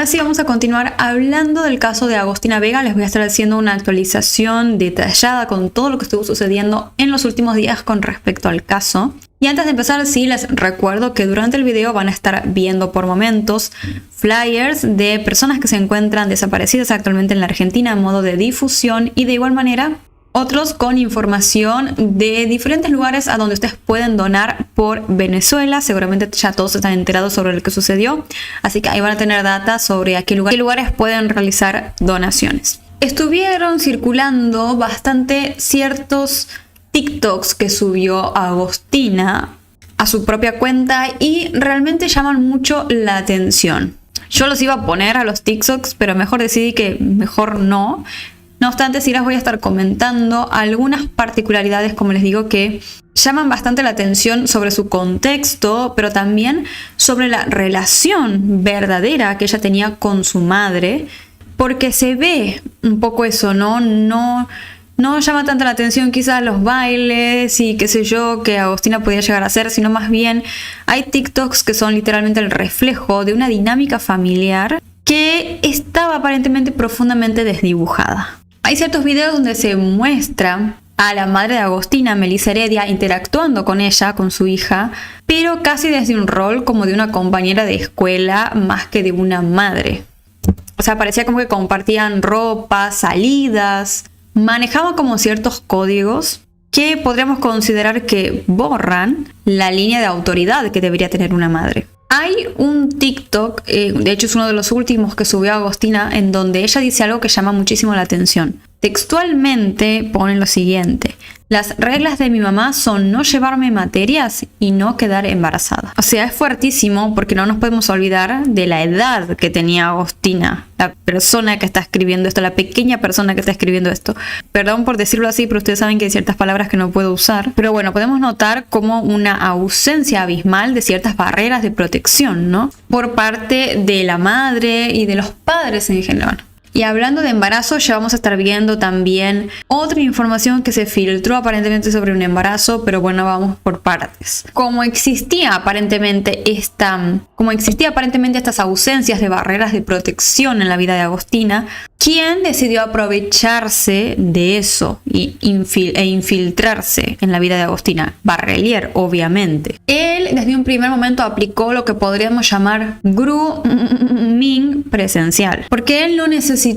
sí vamos a continuar hablando del caso de Agostina Vega. Les voy a estar haciendo una actualización detallada con todo lo que estuvo sucediendo en los últimos días con respecto al caso. Y antes de empezar, sí les recuerdo que durante el video van a estar viendo por momentos flyers de personas que se encuentran desaparecidas actualmente en la Argentina en modo de difusión, y de igual manera otros con información de diferentes lugares a donde ustedes pueden donar por Venezuela. Seguramente ya todos están enterados sobre lo que sucedió, así que ahí van a tener data sobre a qué lugares pueden realizar donaciones. Estuvieron circulando bastante ciertos TikToks que subió Agostina a su propia cuenta y realmente llaman mucho la atención. Yo los iba a poner a los TikToks, pero mejor decidí que mejor no. No obstante, sí las voy a estar comentando algunas particularidades, como les digo, que llaman bastante la atención sobre su contexto, pero también sobre la relación verdadera que ella tenía con su madre, porque se ve un poco eso, ¿no? No llama tanto la atención quizás los bailes y qué sé yo que Agostina podía llegar a hacer, sino más bien hay TikToks que son literalmente el reflejo de una dinámica familiar que estaba aparentemente profundamente desdibujada. Hay ciertos videos donde se muestra a la madre de Agostina, Melissa Heredia, interactuando con ella, con su hija, pero casi desde un rol como de una compañera de escuela más que de una madre. O sea, parecía como que compartían ropa, salidas, manejaban como ciertos códigos que podríamos considerar que borran la línea de autoridad que debería tener una madre. Hay un TikTok, de hecho es uno de los últimos que subió Agostina, en donde ella dice algo que llama muchísimo la atención. Textualmente pone lo siguiente: las reglas de mi mamá son no llevarme materias y no quedar embarazada. O sea, es fuertísimo porque no nos podemos olvidar de la edad que tenía Agostina, la persona que está escribiendo esto, la pequeña persona que está escribiendo esto. Perdón por decirlo así, pero ustedes saben que hay ciertas palabras que no puedo usar. Pero bueno, podemos notar como una ausencia abismal de ciertas barreras de protección, ¿no? Por parte de la madre y de los padres en general. Y hablando de embarazo, ya vamos a estar viendo también otra información que se filtró aparentemente sobre un embarazo, pero bueno, vamos por partes. Como existía aparentemente estas ausencias de barreras de protección en la vida de Agostina, ¿quién decidió aprovecharse de eso e infiltrarse en la vida de Agostina? Barrelier, obviamente. Él desde un primer momento aplicó lo que podríamos llamar grooming presencial, porque él no necesitó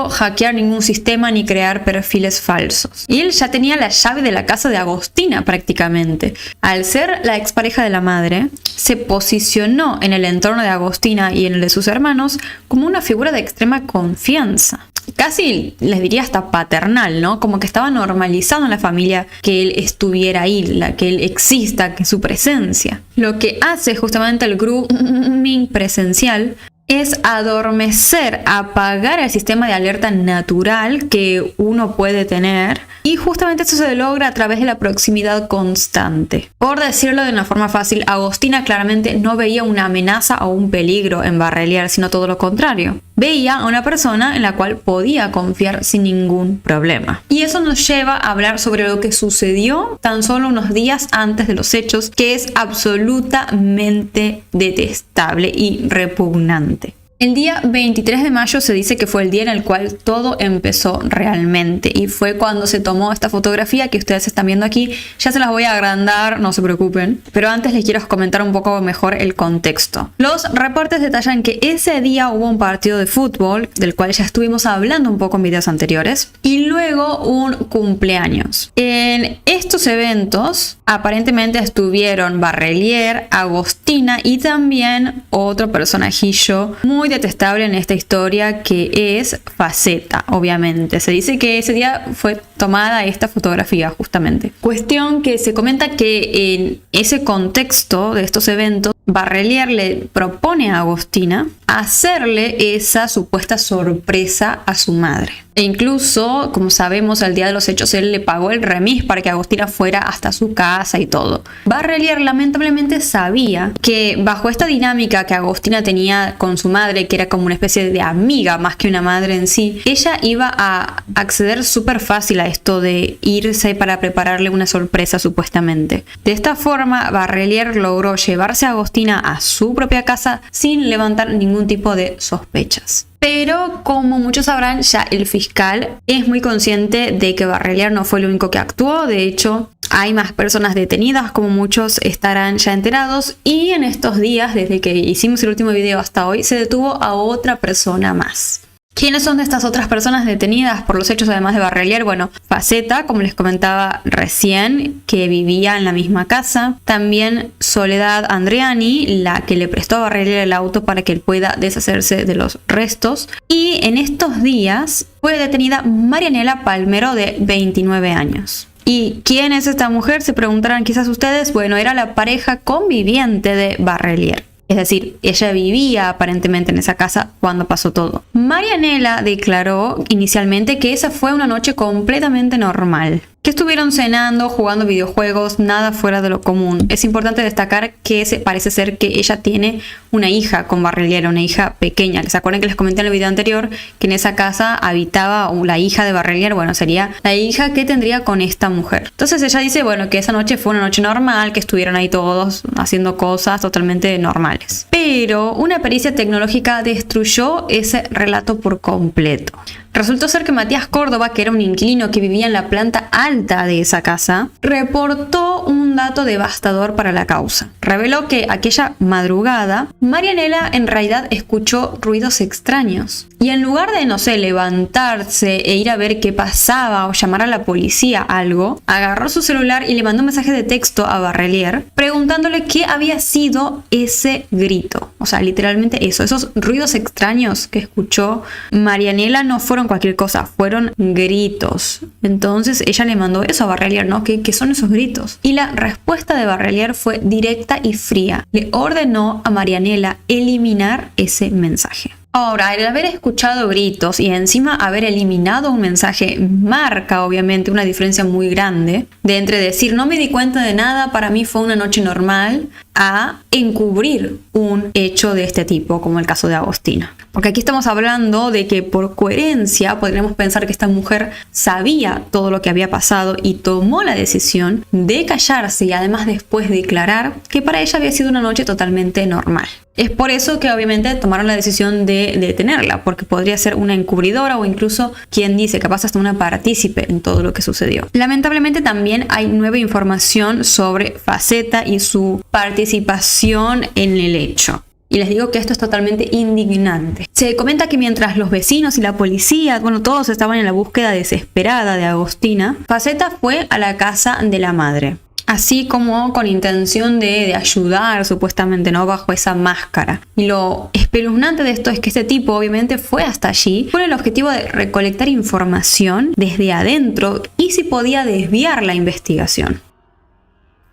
hackear ningún sistema ni crear perfiles falsos. Y él ya tenía la llave de la casa de Agostina prácticamente. Al ser la expareja de la madre, se posicionó en el entorno de Agostina y en el de sus hermanos como una figura de extrema confianza. Casi les diría hasta paternal, ¿no? Como que estaba normalizado en la familia que él estuviera ahí, que él exista, que su presencia. Lo que hace justamente el grooming presencial es adormecer, apagar el sistema de alerta natural que uno puede tener, y justamente eso se logra a través de la proximidad constante. Por decirlo de una forma fácil, Agostina claramente no veía una amenaza o un peligro en Barrelier, sino todo lo contrario. Veía a una persona en la cual podía confiar sin ningún problema. Y eso nos lleva a hablar sobre lo que sucedió tan solo unos días antes de los hechos, que es absolutamente detestable y repugnante. El día 23 de mayo se dice que fue el día en el cual todo empezó realmente, y fue cuando se tomó esta fotografía que ustedes están viendo aquí. Ya se las voy a agrandar, no se preocupen, pero antes les quiero comentar un poco mejor el contexto. Los reportes detallan que ese día hubo un partido de fútbol, del cual ya estuvimos hablando un poco en videos anteriores, y luego un cumpleaños. En estos eventos aparentemente estuvieron Barrelier, Agostina y también otro personajillo muy detestable en esta historia, que es Faceta, obviamente. Se dice que ese día fue tomada esta fotografía justamente. Cuestión que se comenta que en ese contexto de estos eventos, Barrelier le propone a Agostina hacerle esa supuesta sorpresa a su madre. E incluso, como sabemos, al día de los hechos él le pagó el remis para que Agostina fuera hasta su casa y todo. Barrelier lamentablemente sabía que bajo esta dinámica que Agostina tenía con su madre, que era como una especie de amiga más que una madre en sí, ella iba a acceder súper fácil a esto de irse para prepararle una sorpresa supuestamente. De esta forma, Barrelier logró llevarse a Agostina a su propia casa sin levantar ningún tipo de sospechas. Pero como muchos sabrán, ya el fiscal es muy consciente de que Barrelier no fue el único que actuó. De hecho, hay más personas detenidas, como muchos estarán ya enterados, y en estos días, desde que hicimos el último video hasta hoy, se detuvo a otra persona más. ¿Quiénes son estas otras personas detenidas por los hechos además de Barrelier? Bueno, Faceta, como les comentaba recién, que vivía en la misma casa. También Soledad Andreani, la que le prestó a Barrelier el auto para que él pueda deshacerse de los restos. Y en estos días fue detenida Marianela Palmero, de 29 años. ¿Y quién es esta mujer? Se preguntarán quizás ustedes. Bueno, era la pareja conviviente de Barrelier. Es decir, ella vivía aparentemente en esa casa cuando pasó todo. Marianela declaró inicialmente que esa fue una noche completamente normal, que estuvieron cenando, jugando videojuegos, nada fuera de lo común. Es importante destacar que parece ser que ella tiene una hija con Barrelier, una hija pequeña. ¿Les acuerdan que les comenté en el video anterior que en esa casa habitaba la hija de Barrelier? Bueno, sería la hija que tendría con esta mujer. Entonces ella dice, bueno, que esa noche fue una noche normal, que estuvieron ahí todos haciendo cosas totalmente normales. Pero una pericia tecnológica destruyó ese relato por completo. Resultó ser que Matías Córdoba, que era un inquilino que vivía en la planta alta de esa casa, reportó un dato devastador para la causa. Reveló que aquella madrugada, Marianela en realidad escuchó ruidos extraños. Y en lugar de, no sé, levantarse e ir a ver qué pasaba o llamar a la policía algo, agarró su celular y le mandó un mensaje de texto a Barrelier preguntándole qué había sido ese grito. O sea, literalmente eso, esos ruidos extraños que escuchó Marianela no fueron cualquier cosa, fueron gritos. Entonces ella le mandó eso a Barrelier, ¿no? ¿Qué son esos gritos? Y la respuesta de Barrelier fue directa y fría. Le ordenó a Marianela eliminar ese mensaje. Ahora, el haber escuchado gritos y encima haber eliminado un mensaje marca obviamente una diferencia muy grande de entre decir no me di cuenta de nada, para mí fue una noche normal, a encubrir un hecho de este tipo, como el caso de Agostina. Porque aquí estamos hablando de que por coherencia podríamos pensar que esta mujer sabía todo lo que había pasado y tomó la decisión de callarse y además después declarar que para ella había sido una noche totalmente normal. Es por eso que obviamente tomaron la decisión de detenerla, porque podría ser una encubridora o incluso, quien dice, capaz hasta una partícipe en todo lo que sucedió. Lamentablemente también hay nueva información sobre Faceta y su participación en el hecho. Y les digo que esto es totalmente indignante. Se comenta que mientras los vecinos y la policía, bueno, todos estaban en la búsqueda desesperada de Agostina, Faceta fue a la casa de la madre. Así como con intención de ayudar, supuestamente, ¿no? Bajo esa máscara. Y lo espeluznante de esto es que este tipo obviamente fue hasta allí con el objetivo de recolectar información desde adentro y si podía desviar la investigación.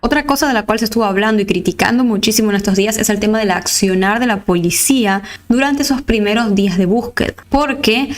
Otra cosa de la cual se estuvo hablando y criticando muchísimo en estos días es el tema del accionar de la policía durante esos primeros días de búsqueda. Porque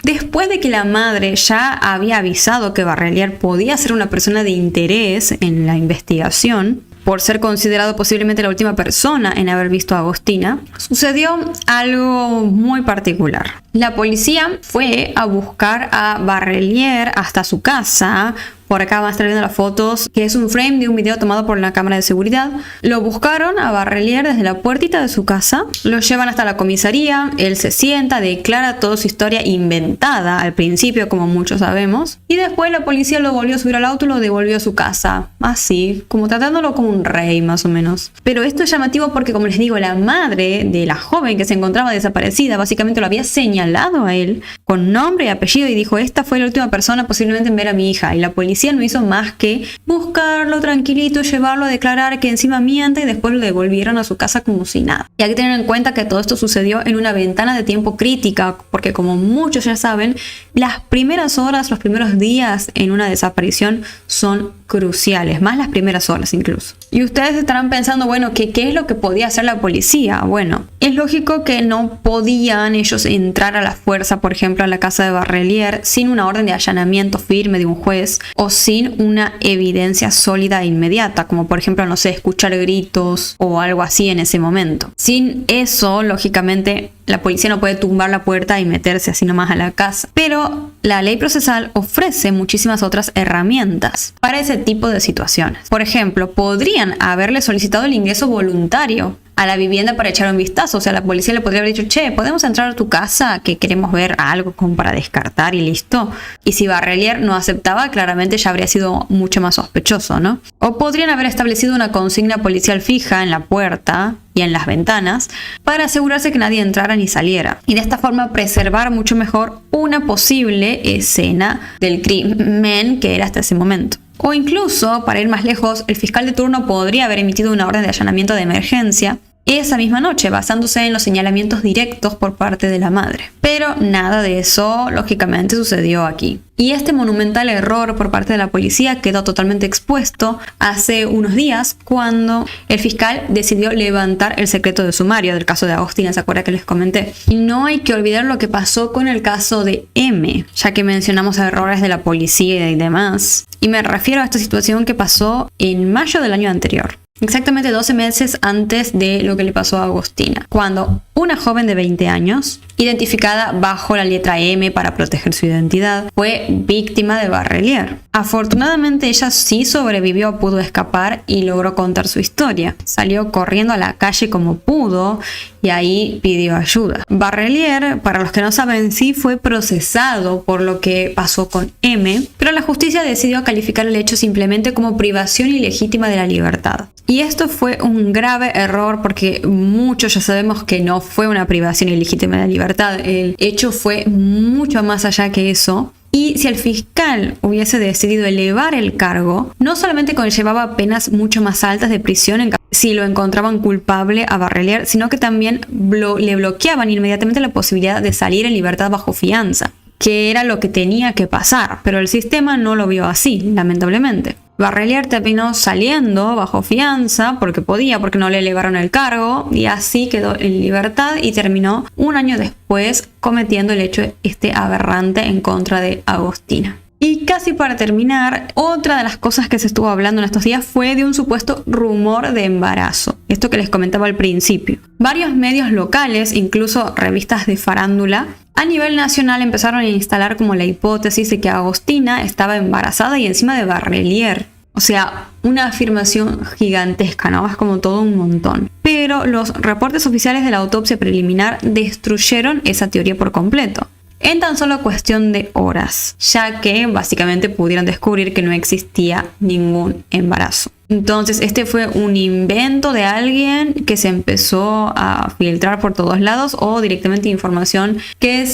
después de que la madre ya había avisado que Barrelier podía ser una persona de interés en la investigación, por ser considerado posiblemente la última persona en haber visto a Agostina, sucedió algo muy particular. La policía fue a buscar a Barrelier hasta su casa. Por acá van a estar viendo las fotos, que es un frame de un video tomado por la cámara de seguridad. Lo buscaron a Barrelier desde la puertita de su casa, lo llevan hasta la comisaría, él se sienta, declara toda su historia inventada al principio, como muchos sabemos, y después la policía lo volvió a subir al auto y lo devolvió a su casa, así, como tratándolo como un rey más o menos. Pero esto es llamativo porque, como les digo, la madre de la joven que se encontraba desaparecida básicamente lo había señalado a él con nombre y apellido y dijo, esta fue la última persona posiblemente en ver a mi hija, y la policía no hizo más que buscarlo tranquilito, llevarlo a declarar que encima miente y después lo devolvieron a su casa como si nada. Y hay que tener en cuenta que todo esto sucedió en una ventana de tiempo crítica, porque como muchos ya saben, las primeras horas, los primeros días en una desaparición son cruciales, más las primeras horas incluso. Y ustedes estarán pensando, bueno, ¿qué es lo que podía hacer la policía? Bueno, es lógico que no podían ellos entrar a la fuerza, por ejemplo, a la casa de Barrelier sin una orden de allanamiento firme de un juez o sin una evidencia sólida e inmediata, como por ejemplo, no sé, escuchar gritos o algo así en ese momento. Sin eso, lógicamente, la policía no puede tumbar la puerta y meterse así nomás a la casa. Pero la ley procesal ofrece muchísimas otras herramientas para ese tipo de situaciones. Por ejemplo, podrían haberle solicitado el ingreso voluntario a la vivienda para echar un vistazo. O sea, la policía le podría haber dicho, che, ¿podemos entrar a tu casa? Que queremos ver algo como para descartar y listo. Y si Barrelier no aceptaba, claramente ya habría sido mucho más sospechoso, ¿no? O podrían haber establecido una consigna policial fija en la puerta y en las ventanas para asegurarse que nadie entrara ni saliera. Y de esta forma preservar mucho mejor una posible escena del crimen que era hasta ese momento. O incluso, para ir más lejos, el fiscal de turno podría haber emitido una orden de allanamiento de emergencia esa misma noche, basándose en los señalamientos directos por parte de la madre. Pero nada de eso, lógicamente, sucedió aquí. Y este monumental error por parte de la policía quedó totalmente expuesto hace unos días cuando el fiscal decidió levantar el secreto de sumario del caso de Agostina, ¿se acuerdan que les comenté? Y no hay que olvidar lo que pasó con el caso de M, ya que mencionamos errores de la policía y demás. Y me refiero a esta situación que pasó en mayo del año anterior. Exactamente 12 meses antes de lo que le pasó a Agostina, cuando una joven de 20 años, identificada bajo la letra M para proteger su identidad, fue víctima de Barrelier. Afortunadamente ella sí sobrevivió, pudo escapar y logró contar su historia. Salió corriendo a la calle como pudo y ahí pidió ayuda. Barrelier, para los que no saben, sí fue procesado por lo que pasó con M, pero la justicia decidió calificar el hecho simplemente como privación ilegítima de la libertad. Y esto fue un grave error porque muchos ya sabemos que no fue una privación ilegítima de la libertad. El hecho fue mucho más allá que eso. Y si el fiscal hubiese decidido elevar el cargo, no solamente conllevaba penas mucho más altas de prisión si lo encontraban culpable a Barrelier, sino que también le bloqueaban inmediatamente la posibilidad de salir en libertad bajo fianza, que era lo que tenía que pasar, pero el sistema no lo vio así, lamentablemente. Barrelier terminó saliendo bajo fianza porque podía, porque no le elevaron el cargo, y así quedó en libertad y terminó un año después cometiendo el hecho aberrante en contra de Agostina. Y casi para terminar, otra de las cosas que se estuvo hablando en estos días fue de un supuesto rumor de embarazo. Esto que les comentaba al principio. Varios medios locales, incluso revistas de farándula, a nivel nacional empezaron a instalar como la hipótesis de que Agostina estaba embarazada y encima de Barrelier. O sea, una afirmación gigantesca, ¿no? Es como todo un montón. Pero los reportes oficiales de la autopsia preliminar destruyeron esa teoría por completo, en tan solo cuestión de horas, ya que básicamente pudieron descubrir que no existía ningún embarazo. Entonces, este fue un invento de alguien que se empezó a filtrar por todos lados, o directamente información que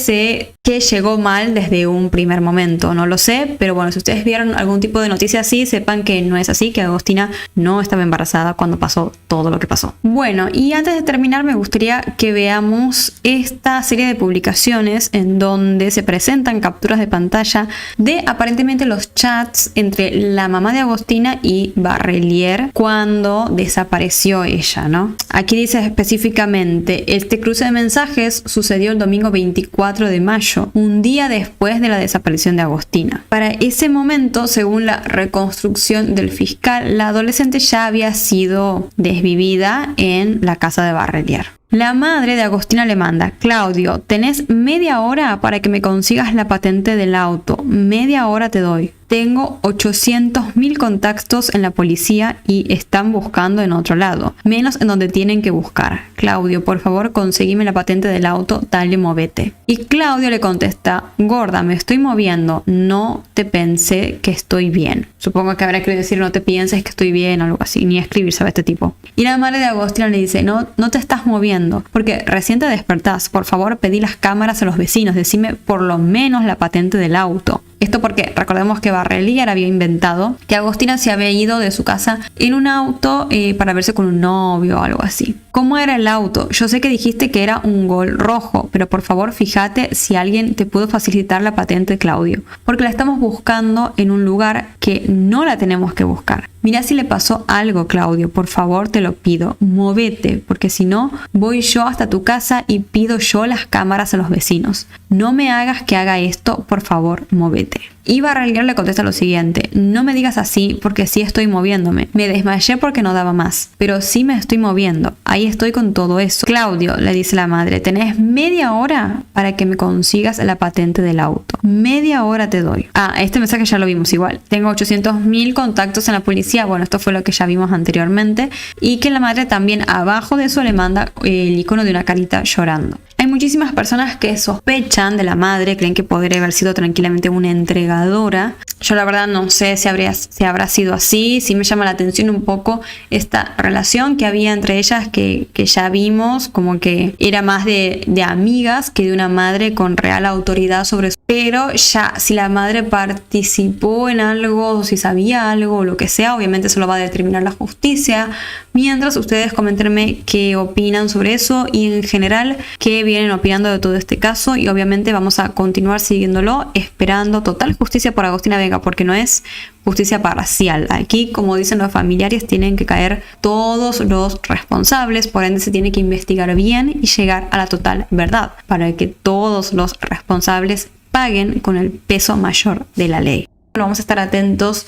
llegó mal desde un primer momento. No lo sé, pero bueno, si ustedes vieron algún tipo de noticia así, sepan que no es así, que Agostina no estaba embarazada cuando pasó todo lo que pasó. Bueno, y antes de terminar, me gustaría que veamos esta serie de publicaciones en donde se presentan capturas de pantalla de aparentemente los chats entre la mamá de Agostina y Barrelier cuando desapareció ella, ¿no? Aquí dice específicamente: este cruce de mensajes sucedió el domingo 24 de mayo, un día después de la desaparición de Agostina. Para ese momento, según la reconstrucción del fiscal, la adolescente ya había sido desvivida en la casa de Barrelier. La madre de Agostina le manda: Claudio, tenés media hora para que me consigas la patente del auto. Media hora te doy. Tengo 800.000 contactos en la policía y están buscando en otro lado, menos en donde tienen que buscar. Claudio, por favor, conseguime la patente del auto, dale, movete. Y Claudio le contesta: gorda, me estoy moviendo, no te pensé que estoy bien. Supongo que habrá que decir no te pienses que estoy bien o algo así, ni escribir, ¿sabe? Este tipo. Y la madre de Agostina le dice: no te estás moviendo, porque recién te despertás. Por favor, pedí las cámaras a los vecinos, decime por lo menos la patente del auto. Esto porque recordemos que Barrelier había inventado que Agostina se había ido de su casa en un auto para verse con un novio o algo así. ¿Cómo era el auto? Yo sé que dijiste que era un Gol rojo, pero por favor fíjate si alguien te pudo facilitar la patente, Claudio, porque la estamos buscando en un lugar que no la tenemos que buscar. Mira si le pasó algo, Claudio, por favor te lo pido, móvete, porque si no, voy yo hasta tu casa y pido yo las cámaras a los vecinos. No me hagas que haga esto, por favor, móvete. Y Barrelier le contesta lo siguiente: no me digas así porque sí estoy moviéndome. Me desmayé porque no daba más, pero sí me estoy moviendo. Ahí estoy con todo eso. Claudio, le dice la madre, tenés media hora para que me consigas la patente del auto. Media hora te doy. Este mensaje ya lo vimos igual. Tengo 800.000 contactos en la policía. Bueno, esto fue lo que ya vimos anteriormente. Y que la madre también abajo de eso le manda el icono de una carita llorando. Hay muchísimas personas que sospechan de la madre, creen que podría haber sido tranquilamente una entregadora. Yo la verdad no sé si habrá sido así. Sí me llama la atención un poco esta relación que había entre ellas, que ya vimos como que era más de amigas que de una madre con real autoridad sobre eso. Pero ya si la madre participó en algo, o si sabía algo o lo que sea, obviamente eso lo va a determinar la justicia. Mientras ustedes coméntenme qué opinan sobre eso y en general qué vienen opinando de todo este caso, y obviamente vamos a continuar siguiéndolo esperando total justicia por Agostina Vega, porque no es justicia parcial. Aquí, como dicen los familiares, tienen que caer todos los responsables, por ende se tiene que investigar bien y llegar a la total verdad para que todos los responsables paguen con el peso mayor de la ley. Vamos a estar atentos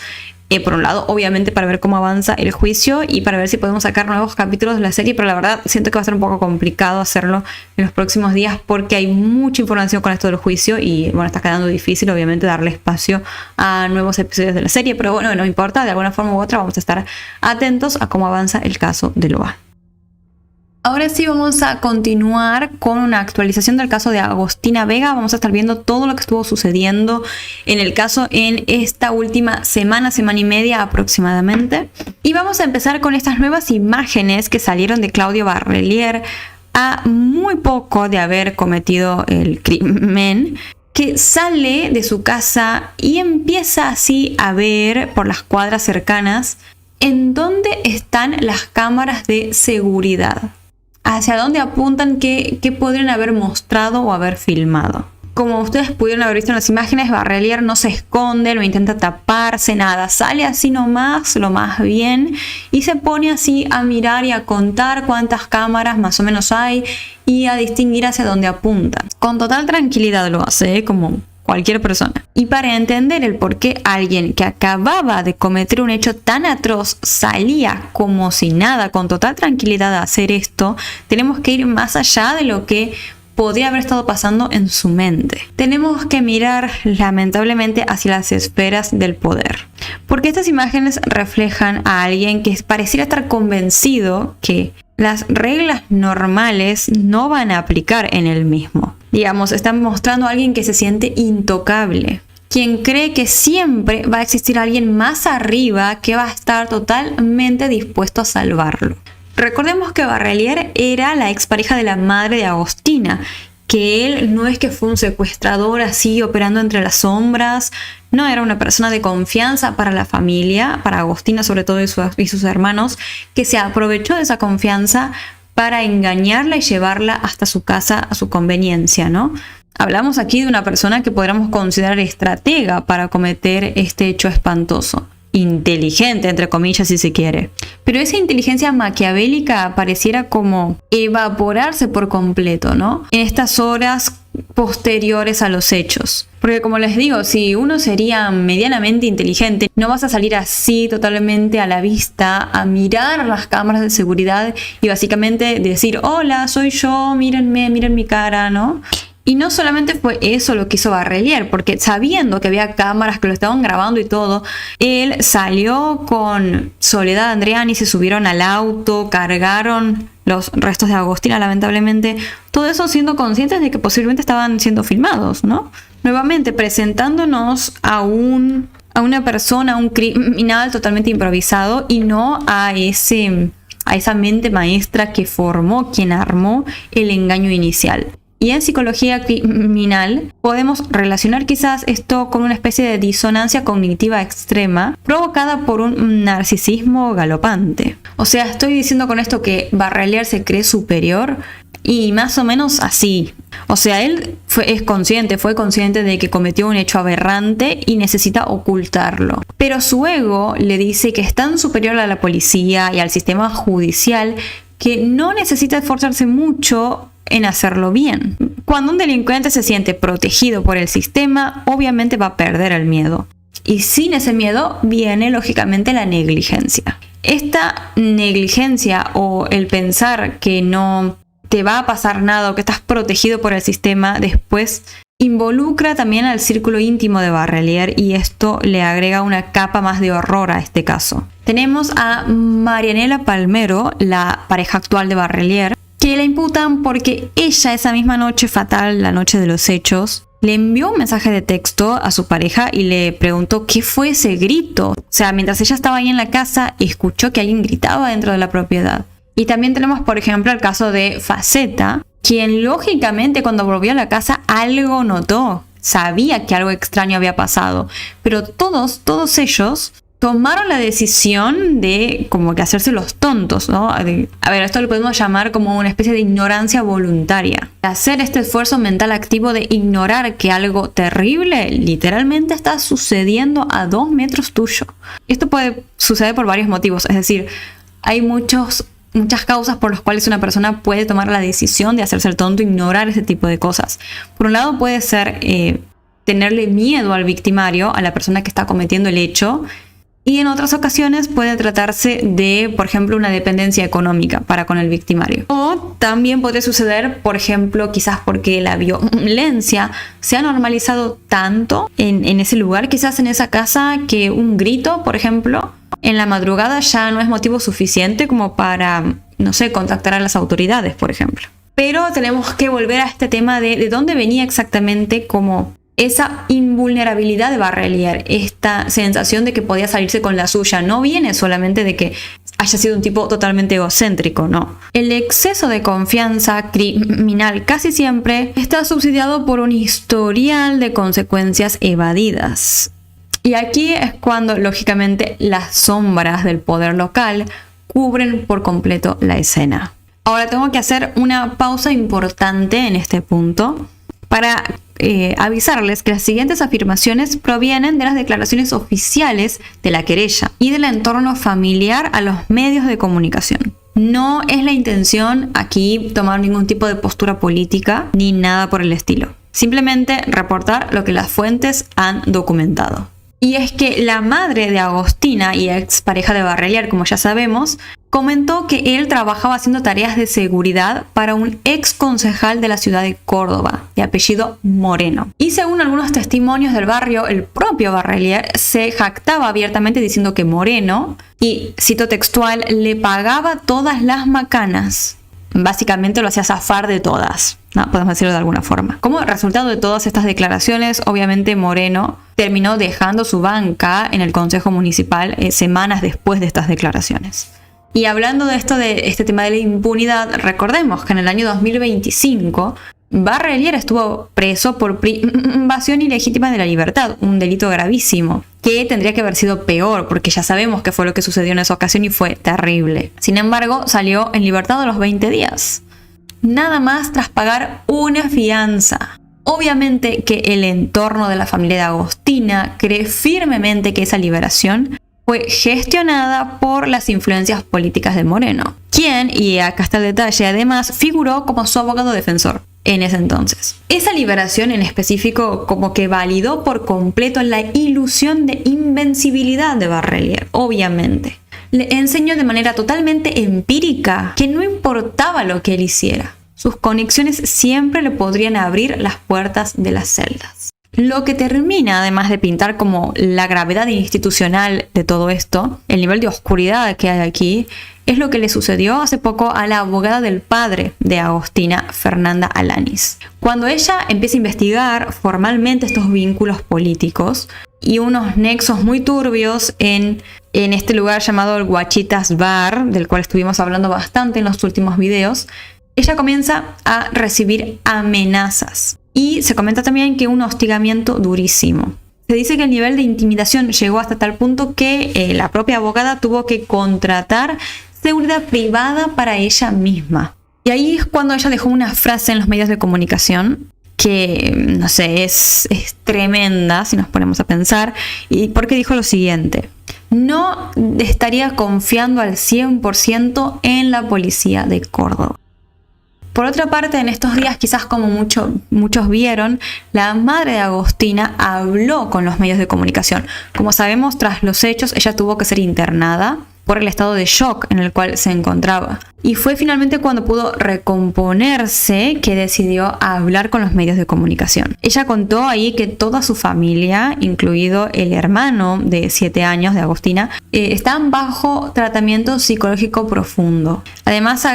por un lado, obviamente, para ver cómo avanza el juicio y para ver si podemos sacar nuevos capítulos de la serie, pero la verdad siento que va a ser un poco complicado hacerlo en los próximos días porque hay mucha información con esto del juicio y bueno, está quedando difícil obviamente darle espacio a nuevos episodios de la serie, pero bueno, no importa, de alguna forma u otra vamos a estar atentos a cómo avanza el caso de Loa. Ahora sí vamos a continuar con una actualización del caso de Agostina Vega. Vamos a estar viendo todo lo que estuvo sucediendo en el caso en esta última semana y media aproximadamente. Y vamos a empezar con estas nuevas imágenes que salieron de Claudio Barrelier a muy poco de haber cometido el crimen, que sale de su casa y empieza así a ver por las cuadras cercanas en dónde están las cámaras de seguridad. Hacia dónde apuntan, qué podrían haber mostrado o haber filmado. Como ustedes pudieron haber visto en las imágenes, Barrelier no se esconde, no intenta taparse, nada. Sale así nomás, lo más bien, y se pone así a mirar y a contar cuántas cámaras más o menos hay y a distinguir hacia dónde apuntan. Con total tranquilidad lo hace, como cualquier persona. Y para entender el por qué alguien que acababa de cometer un hecho tan atroz salía como si nada, con total tranquilidad a hacer esto, tenemos que ir más allá de lo que podría haber estado pasando en su mente. Tenemos que mirar lamentablemente hacia las esferas del poder, porque estas imágenes reflejan a alguien que pareciera estar convencido que las reglas normales no van a aplicar en él mismo. Digamos, están mostrando a alguien que se siente intocable, quien cree que siempre va a existir alguien más arriba que va a estar totalmente dispuesto a salvarlo. Recordemos que Barrelier era la expareja de la madre de Agostina, que él no es que fue un secuestrador así operando entre las sombras, no, era una persona de confianza para la familia, para Agostina sobre todo y sus hermanos, que se aprovechó de esa confianza para engañarla y llevarla hasta su casa a su conveniencia, ¿no? Hablamos aquí de una persona que podríamos considerar estratega para cometer este hecho espantoso. Inteligente, entre comillas, si se quiere. Pero esa inteligencia maquiavélica pareciera como evaporarse por completo, ¿no? En estas horas posteriores a los hechos. Porque como les digo, si uno sería medianamente inteligente, no vas a salir así totalmente a la vista a mirar las cámaras de seguridad y básicamente decir, hola, soy yo, mírenme, miren mi cara, ¿no? Y no solamente fue eso lo que hizo Barrelier, porque sabiendo que había cámaras que lo estaban grabando y todo, él salió con Soledad Andreani, se subieron al auto, cargaron los restos de Agostina, lamentablemente. Todo eso siendo conscientes de que posiblemente estaban siendo filmados, ¿no? Nuevamente presentándonos a una persona, a un criminal totalmente improvisado y no a esa mente maestra que formó, quien armó el engaño inicial. Y en psicología criminal podemos relacionar quizás esto con una especie de disonancia cognitiva extrema provocada por un narcisismo galopante. O sea, estoy diciendo con esto que Barrelier se cree superior y más o menos así. O sea, él fue consciente de que cometió un hecho aberrante y necesita ocultarlo. Pero su ego le dice que es tan superior a la policía y al sistema judicial que no necesita esforzarse mucho en hacerlo bien. Cuando un delincuente se siente protegido por el sistema, obviamente va a perder el miedo. Y sin ese miedo viene lógicamente la negligencia. Esta negligencia o el pensar que no te va a pasar nada o que estás protegido por el sistema después involucra también al círculo íntimo de Barrelier y esto le agrega una capa más de horror a este caso. Tenemos a Marianela Palmero, la pareja actual de Barrelier, que la imputan porque ella esa misma noche fatal, la noche de los hechos, le envió un mensaje de texto a su pareja y le preguntó qué fue ese grito. O sea, mientras ella estaba ahí en la casa, escuchó que alguien gritaba dentro de la propiedad. Y también tenemos, por ejemplo, el caso de Faceta, quien lógicamente cuando volvió a la casa algo notó. Sabía que algo extraño había pasado. Pero todos ellos tomaron la decisión de como que hacerse los tontos, ¿no? A ver, esto lo podemos llamar como una especie de ignorancia voluntaria. Hacer este esfuerzo mental activo de ignorar que algo terrible literalmente está sucediendo a 2 metros tuyo. Esto puede suceder por varios motivos, es decir, hay muchas causas por las cuales una persona puede tomar la decisión de hacerse el tonto, ignorar ese tipo de cosas. Por un lado puede ser tenerle miedo al victimario, a la persona que está cometiendo el hecho, y en otras ocasiones puede tratarse de, por ejemplo, una dependencia económica para con el victimario. O también podría suceder, por ejemplo, quizás porque la violencia se ha normalizado tanto en ese lugar, quizás en esa casa, que un grito, por ejemplo, en la madrugada ya no es motivo suficiente como para, no sé, contactar a las autoridades, por ejemplo. Pero tenemos que volver a este tema de dónde venía exactamente como esa invulnerabilidad de Barrelier, esta sensación de que podía salirse con la suya. No viene solamente de que haya sido un tipo totalmente egocéntrico, no. El exceso de confianza criminal casi siempre está subsidiado por un historial de consecuencias evadidas. Y aquí es cuando, lógicamente, las sombras del poder local cubren por completo la escena. Ahora tengo que hacer una pausa importante en este punto para avisarles que las siguientes afirmaciones provienen de las declaraciones oficiales de la querella y del entorno familiar a los medios de comunicación. No es la intención aquí tomar ningún tipo de postura política ni nada por el estilo. Simplemente reportar lo que las fuentes han documentado. Y es que la madre de Agostina y ex pareja de Barrelier, como ya sabemos, comentó que él trabajaba haciendo tareas de seguridad para un ex concejal de la ciudad de Córdoba, de apellido Moreno. Y según algunos testimonios del barrio, el propio Barrelier se jactaba abiertamente diciendo que Moreno, y cito textual, le pagaba todas las macanas. Básicamente lo hacía zafar de todas, ¿no? Podemos decirlo de alguna forma. Como resultado de todas estas declaraciones, obviamente Moreno terminó dejando su banca en el Consejo Municipal semanas después de estas declaraciones. Y hablando de este tema de la impunidad, recordemos que en el año 2025 Barrelier estuvo preso por privación ilegítima de la libertad, un delito gravísimo, que tendría que haber sido peor, porque ya sabemos qué fue lo que sucedió en esa ocasión y fue terrible. Sin embargo, salió en libertad a los 20 días. Nada más tras pagar una fianza. Obviamente que el entorno de la familia de Agostina cree firmemente que esa liberación fue gestionada por las influencias políticas de Moreno, quien, y acá está el detalle, además figuró como su abogado defensor en ese entonces. Esa liberación en específico como que validó por completo la ilusión de invencibilidad de Barrelier, obviamente. Le enseñó de manera totalmente empírica que no importaba lo que él hiciera, sus conexiones siempre le podrían abrir las puertas de las celdas. Lo que termina, además de pintar como la gravedad institucional de todo esto, el nivel de oscuridad que hay aquí, es lo que le sucedió hace poco a la abogada del padre de Agostina, Fernanda Alanis. Cuando ella empieza a investigar formalmente estos vínculos políticos y unos nexos muy turbios en este lugar llamado el Guachitas Bar, del cual estuvimos hablando bastante en los últimos videos, ella comienza a recibir amenazas. Y se comenta también que un hostigamiento durísimo. Se dice que el nivel de intimidación llegó hasta tal punto que la propia abogada tuvo que contratar seguridad privada para ella misma. Y ahí es cuando ella dejó una frase en los medios de comunicación que, no sé, es tremenda si nos ponemos a pensar, y porque dijo lo siguiente: no estaría confiando al 100% en la policía de Córdoba. Por otra parte, en estos días, quizás como muchos vieron, la madre de Agostina habló con los medios de comunicación. Como sabemos, tras los hechos, ella tuvo que ser internada por el estado de shock en el cual se encontraba. Y fue finalmente cuando pudo recomponerse que decidió hablar con los medios de comunicación. Ella contó ahí que toda su familia, incluido el hermano de 7 años de Agostina, están bajo tratamiento psicológico profundo. Además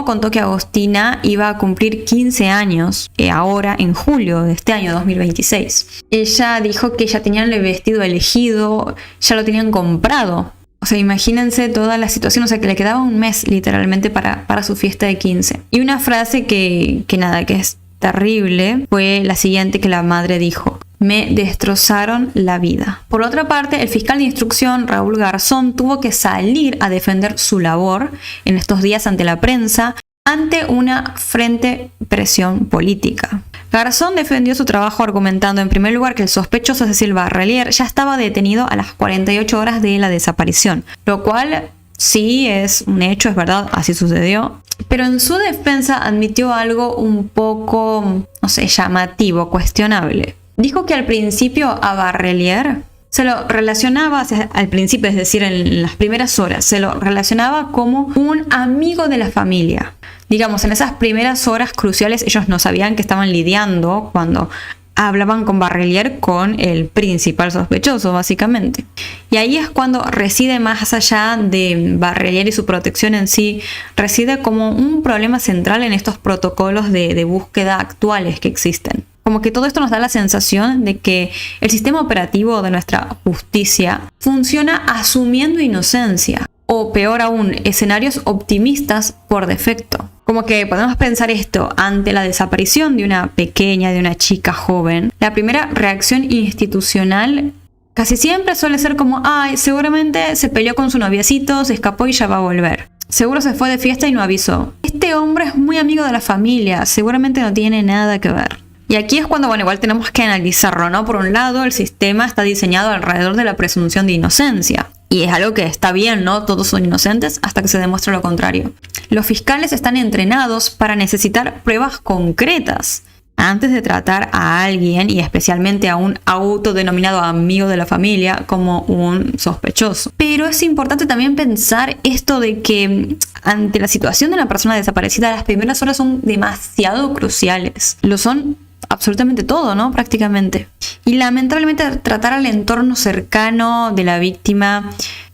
contó que Agostina iba a cumplir 15 años ahora en julio de este año 2026. Ella dijo que ya tenían el vestido elegido, ya lo tenían comprado. O sea, imagínense toda la situación, o sea, que le quedaba un mes literalmente para su fiesta de 15. Y una frase que es terrible fue la siguiente que la madre dijo: me destrozaron la vida. Por otra parte, el fiscal de instrucción, Raúl Garzón, tuvo que salir a defender su labor en estos días ante la prensa, ante una frente presión política. Garzón defendió su trabajo argumentando en primer lugar que el sospechoso Cecil Barrelier ya estaba detenido a las 48 horas de la desaparición, lo cual sí es un hecho, es verdad, así sucedió. Pero en su defensa admitió algo un poco, llamativo, cuestionable. Dijo que al principio a Barrelier se lo relacionaba, al principio, es decir, en las primeras horas, se lo relacionaba como un amigo de la familia. Digamos, en esas primeras horas cruciales ellos no sabían que estaban lidiando cuando hablaban con Barrelier con el principal sospechoso, básicamente. Y ahí es cuando reside, más allá de Barrelier y su protección en sí, reside como un problema central en estos protocolos de búsqueda actuales que existen. Como que todo esto nos da la sensación de que el sistema operativo de nuestra justicia funciona asumiendo inocencia, o peor aún, escenarios optimistas por defecto. Como que podemos pensar esto: ante la desaparición de una chica joven, la primera reacción institucional casi siempre suele ser como: ay, seguramente se peleó con su noviecito, se escapó y ya va a volver. Seguro se fue de fiesta y no avisó. Este hombre es muy amigo de la familia, seguramente no tiene nada que ver. Y aquí es cuando, igual tenemos que analizarlo, ¿no? Por un lado, el sistema está diseñado alrededor de la presunción de inocencia. Y es algo que está bien, ¿no? Todos son inocentes hasta que se demuestre lo contrario. Los fiscales están entrenados para necesitar pruebas concretas antes de tratar a alguien, y especialmente a un autodenominado amigo de la familia, como un sospechoso. Pero es importante también pensar esto de que ante la situación de una persona desaparecida, las primeras horas son demasiado cruciales. Lo son absolutamente todo, ¿no? Prácticamente. Y lamentablemente tratar al entorno cercano de la víctima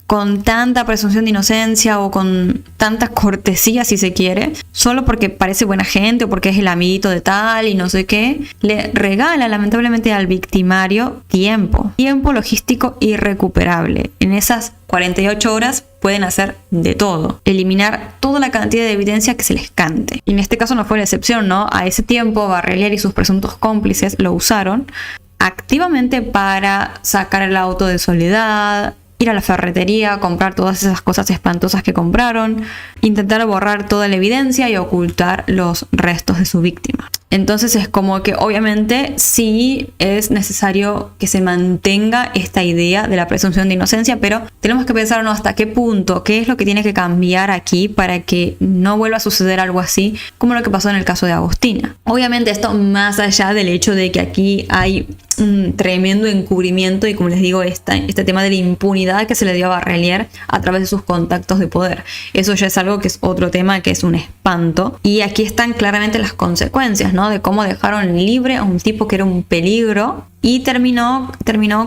con tanta presunción de inocencia o con tanta cortesía, si se quiere, solo porque parece buena gente o porque es el amiguito de tal y no sé qué, le regala lamentablemente al victimario tiempo logístico irrecuperable. En esas 48 horas pueden hacer de todo, eliminar toda la cantidad de evidencia que se les cante. Y en este caso no fue la excepción, ¿no? A ese tiempo Barrelier y sus presuntos cómplices lo usaron activamente para sacar el auto de Soledad, ir a la ferretería, comprar todas esas cosas espantosas que compraron, intentar borrar toda la evidencia y ocultar los restos de su víctima. Entonces es como que obviamente sí es necesario que se mantenga esta idea de la presunción de inocencia, pero tenemos que pensar, ¿no?, hasta qué punto, qué es lo que tiene que cambiar aquí para que no vuelva a suceder algo así como lo que pasó en el caso de Agostina. Obviamente esto más allá del hecho de que aquí hay un tremendo encubrimiento y, como les digo, este tema de la impunidad que se le dio a Barrelier a través de sus contactos de poder. Eso ya es algo que es otro tema, que es un espanto. Y aquí están claramente las consecuencias, ¿no?, de cómo dejaron libre a un tipo que era un peligro y terminó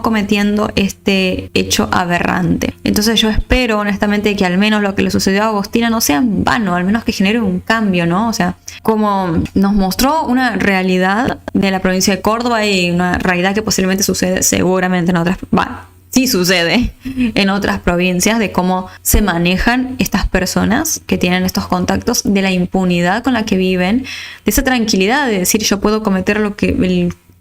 cometiendo este hecho aberrante. Entonces yo espero honestamente que al menos lo que le sucedió a Agostina no sea en vano, al menos que genere un cambio, ¿no? O sea, como nos mostró una realidad de la provincia de Córdoba y una realidad que posiblemente sucede seguramente en otras, sí sucede en otras provincias, de cómo se manejan estas personas que tienen estos contactos, de la impunidad con la que viven, de esa tranquilidad de decir yo puedo cometer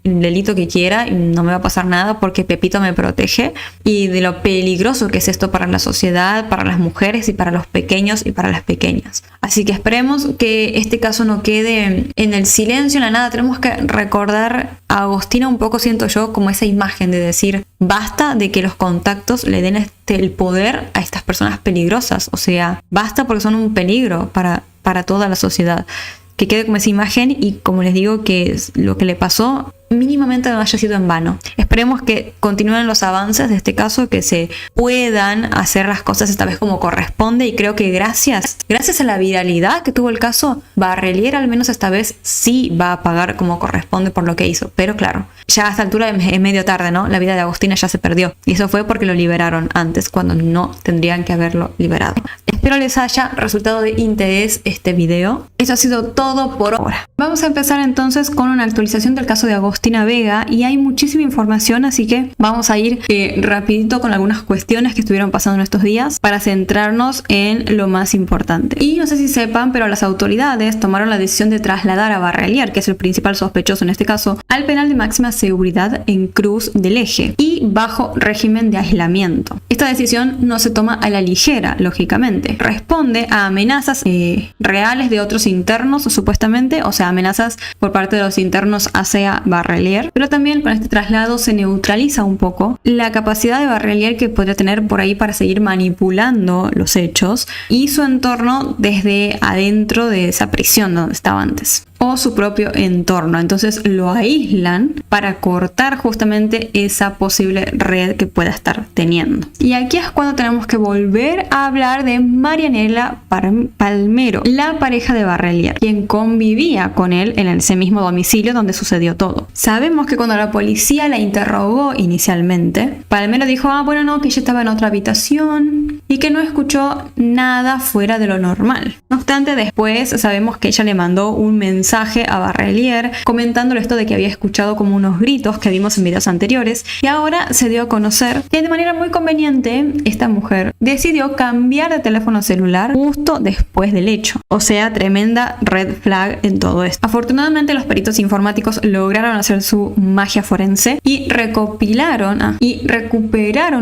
el delito que quiera y no me va a pasar nada porque Pepito me protege, y de lo peligroso que es esto para la sociedad, para las mujeres y para los pequeños y para las pequeñas. Así que esperemos que este caso no quede en el silencio, en la nada. Tenemos que recordar a Agostina un poco, siento yo, como esa imagen de decir basta de que los contactos le den el poder a estas personas peligrosas, o sea, basta porque son un peligro para toda la sociedad. Que quede como esa imagen, y como les digo, que lo que le pasó mínimamente no haya sido en vano. Esperemos que continúen los avances de este caso, que se puedan hacer las cosas esta vez como corresponde, y creo que gracias a la viralidad que tuvo el caso, Barrelier al menos esta vez sí va a pagar como corresponde por lo que hizo. Pero claro, ya a esta altura es medio tarde, ¿no? La vida de Agostina ya se perdió, y eso fue porque lo liberaron antes, cuando no tendrían que haberlo liberado. Espero les haya resultado de interés este video. Eso ha sido todo por ahora. Vamos a empezar entonces con una actualización del caso de Agostina Vega, y hay muchísima información, así que vamos a ir rapidito con algunas cuestiones que estuvieron pasando en estos días para centrarnos en lo más importante. Y no sé si sepan, pero las autoridades tomaron la decisión de trasladar a Barrelier, que es el principal sospechoso en este caso, al penal de máxima seguridad en Cruz del Eje y bajo régimen de aislamiento. Esta decisión no se toma a la ligera, lógicamente. Responde a amenazas reales de otros internos, supuestamente, o sea, amenazas por parte de los internos hacia Barrelier, pero también con este traslado se neutraliza un poco la capacidad de Barrelier que podría tener por ahí para seguir manipulando los hechos y su entorno desde adentro de esa prisión donde estaba antes, o su propio entorno. Entonces lo aíslan para cortar justamente esa posible red que pueda estar teniendo. Y aquí es cuando tenemos que volver a hablar de Marianela Palmero, la pareja de Barrelier, quien convivía con él en ese mismo domicilio donde sucedió todo. Sabemos que cuando la policía la interrogó inicialmente, Palmero dijo, bueno, no, que ella estaba en otra habitación y que no escuchó nada fuera de lo normal. No obstante, después sabemos que ella le mandó un mensaje a Barrelier comentándole esto de que había escuchado como unos gritos que vimos en videos anteriores, y ahora se dio a conocer que de manera muy conveniente esta mujer decidió cambiar de teléfono celular justo después del hecho. O sea, tremenda red flag en todo esto. Afortunadamente los peritos informáticos lograron hacer su magia forense y recoperaron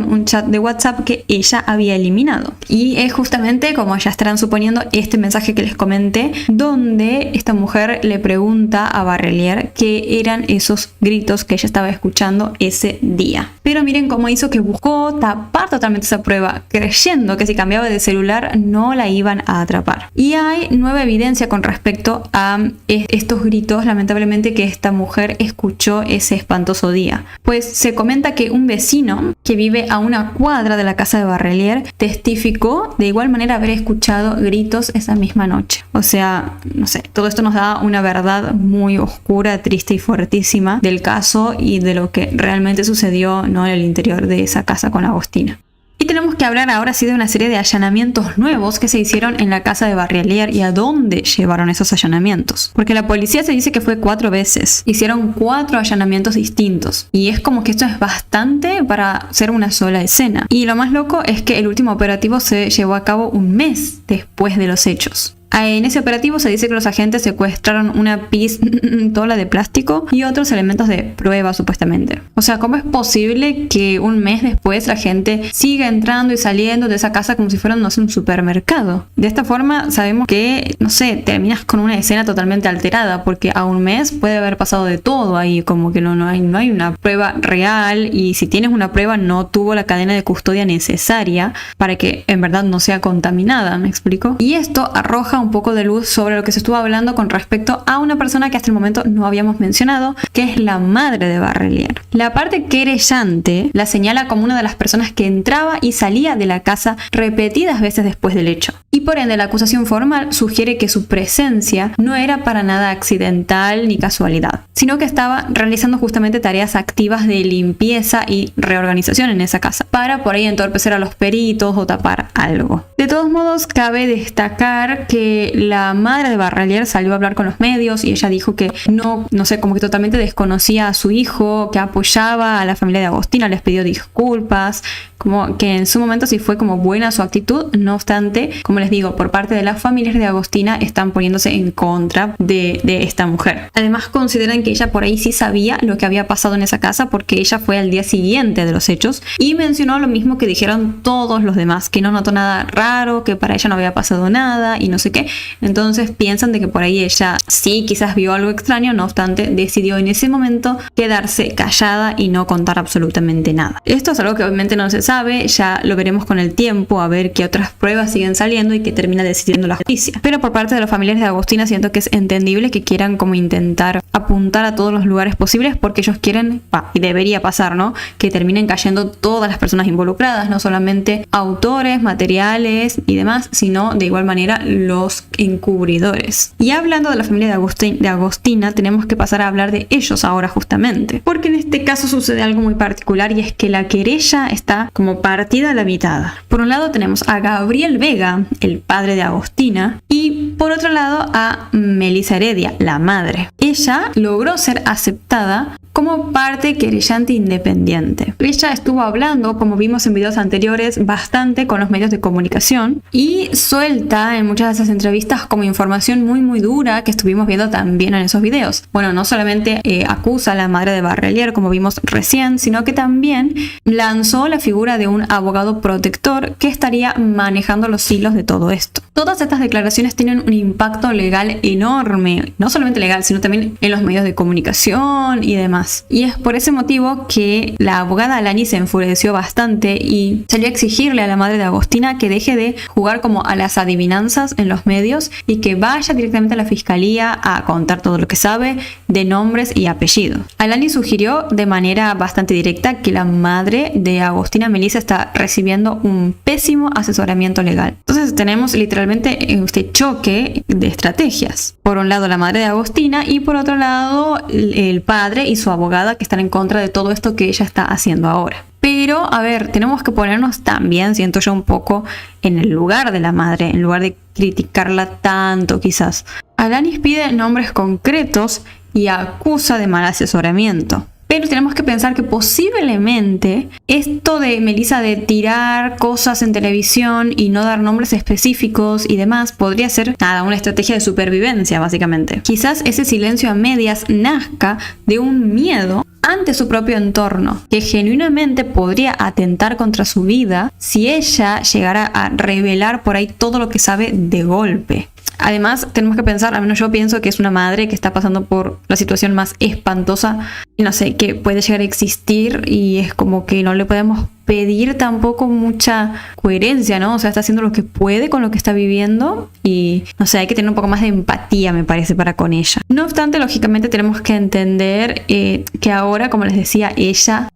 un chat de WhatsApp que ella había eliminado. Y es justamente, como ya estarán suponiendo, este mensaje que les comenté, donde esta mujer le pregunta a Barrelier qué eran esos gritos que ella estaba escuchando ese día. Pero miren cómo hizo, que buscó tapar totalmente esa prueba, creyendo que si cambiaba de celular no la iban a atrapar. Y hay nueva evidencia con respecto a estos gritos, lamentablemente, que esta mujer escuchó ese espantoso día. Pues se comenta que un vecino que vive a una cuadra de la casa de Barrelier testificó de igual manera haber escuchado gritos esa misma noche. O sea, no sé, todo esto nos da una verdad muy oscura, triste y fuertísima del caso y de lo que realmente sucedió, ¿no?, en el interior de esa casa con Agostina. Y tenemos que hablar ahora sí de una serie de allanamientos nuevos que se hicieron en la casa de Barrelier y a dónde llevaron esos allanamientos. Porque la policía se dice que fue 4 veces. Hicieron 4 allanamientos distintos. Y es como que esto es bastante para ser una sola escena. Y lo más loco es que el último operativo se llevó a cabo un mes después de los hechos. En ese operativo se dice que los agentes secuestraron una pistola de plástico y otros elementos de prueba, supuestamente. O sea, ¿cómo es posible que un mes después la gente siga entrando y saliendo de esa casa como si fuera, no sé, un supermercado? De esta forma sabemos que, no sé, terminas con una escena totalmente alterada, porque a un mes puede haber pasado de todo ahí, como que no hay una prueba real, y si tienes una prueba no tuvo la cadena de custodia necesaria para que en verdad no sea contaminada, ¿me explico? Y esto arroja un poco de luz sobre lo que se estuvo hablando con respecto a una persona que hasta el momento no habíamos mencionado, que es la madre de Barrelier. La parte querellante la señala como una de las personas que entraba y salía de la casa repetidas veces después del hecho. y por ende la acusación formal sugiere que su presencia no era para nada accidental ni casualidad, sino que estaba realizando justamente tareas activas de limpieza y reorganización en esa casa, para por ahí entorpecer a los peritos o tapar algo. De todos modos, cabe destacar que la madre de Barrelier salió a hablar con los medios y ella dijo que no sé, como que totalmente desconocía a su hijo, que apoyaba a la familia de Agostina, les pidió disculpas, como que en su momento sí fue como buena su actitud. No obstante, como les digo, por parte de las familias de Agostina están poniéndose en contra de esta mujer. Además consideran que ella por ahí sí sabía lo que había pasado en esa casa, porque ella fue al día siguiente de los hechos y mencionó lo mismo que dijeron todos los demás, que no notó nada raro, que para ella no había pasado nada y no sé qué. Entonces piensan de que por ahí ella sí quizás vio algo extraño, no obstante decidió en ese momento quedarse callada y no contar absolutamente nada. Esto es algo que obviamente no se sabe, ya lo veremos con el tiempo, a ver qué otras pruebas siguen saliendo y que termina decidiendo la justicia. Pero por parte de los familiares de Agostina siento que es entendible que quieran como intentar apuntar a todos los lugares posibles, porque ellos quieren, y debería pasar, ¿no?, que terminen cayendo todas las personas involucradas, no solamente autores, materiales y demás, sino de igual manera los encubridores. Y hablando de la familia de Agostina, tenemos que pasar a hablar de ellos ahora justamente, porque en este caso sucede algo muy particular, y es que la querella está como partida a la mitad. Por un lado tenemos a Gabriel Vega, el padre de Agostina, y por otro lado a Melissa Heredia, la madre. Ella logró ser aceptada como parte querellante independiente. Ella estuvo hablando, como vimos en videos anteriores, bastante con los medios de comunicación y suelta en muchas de esas entrevistas como información muy dura que estuvimos viendo también en esos videos. Bueno, no solamente acusa a la madre de Barrelier, como vimos recién, sino que también lanzó la figura de un abogado protector que estaría manejando los hilos de todo esto. Todas estas declaraciones tienen un impacto legal enorme, no solamente legal, sino también en los medios de comunicación y demás. Y es por ese motivo que la abogada Alani se enfureció bastante y salió a exigirle a la madre de Agostina que deje de jugar como a las adivinanzas en los medios y que vaya directamente a la fiscalía a contar todo lo que sabe de nombres y apellidos. Alani sugirió de manera bastante directa que la madre de Agostina, Melissa, está recibiendo un pésimo asesoramiento legal. Entonces tenemos literalmente este choque de estrategias. Por un lado la madre de Agostina y por otro lado el padre y su abogada, que están en contra de todo esto que ella está haciendo ahora. Pero, a ver, tenemos que ponernos también, siento yo, un poco en el lugar de la madre, en lugar de criticarla tanto quizás. Alanis pide nombres concretos y acusa de mal asesoramiento. Pero tenemos que pensar que posiblemente esto de Melissa de tirar cosas en televisión y no dar nombres específicos y demás podría ser una estrategia de supervivencia, básicamente. Quizás ese silencio a medias nazca de un miedo ante su propio entorno, que genuinamente podría atentar contra su vida si ella llegara a revelar por ahí todo lo que sabe de golpe. Además, tenemos que pensar, al menos yo pienso que es una madre que está pasando por la situación más espantosa, no sé, que puede llegar a existir, y es como que no le podemos pedir tampoco mucha coherencia, ¿no? O sea, está haciendo lo que puede con lo que está viviendo y, no sé, hay que tener un poco más de empatía, me parece, para con ella. No obstante, lógicamente tenemos que entender que ahora, como les decía, ella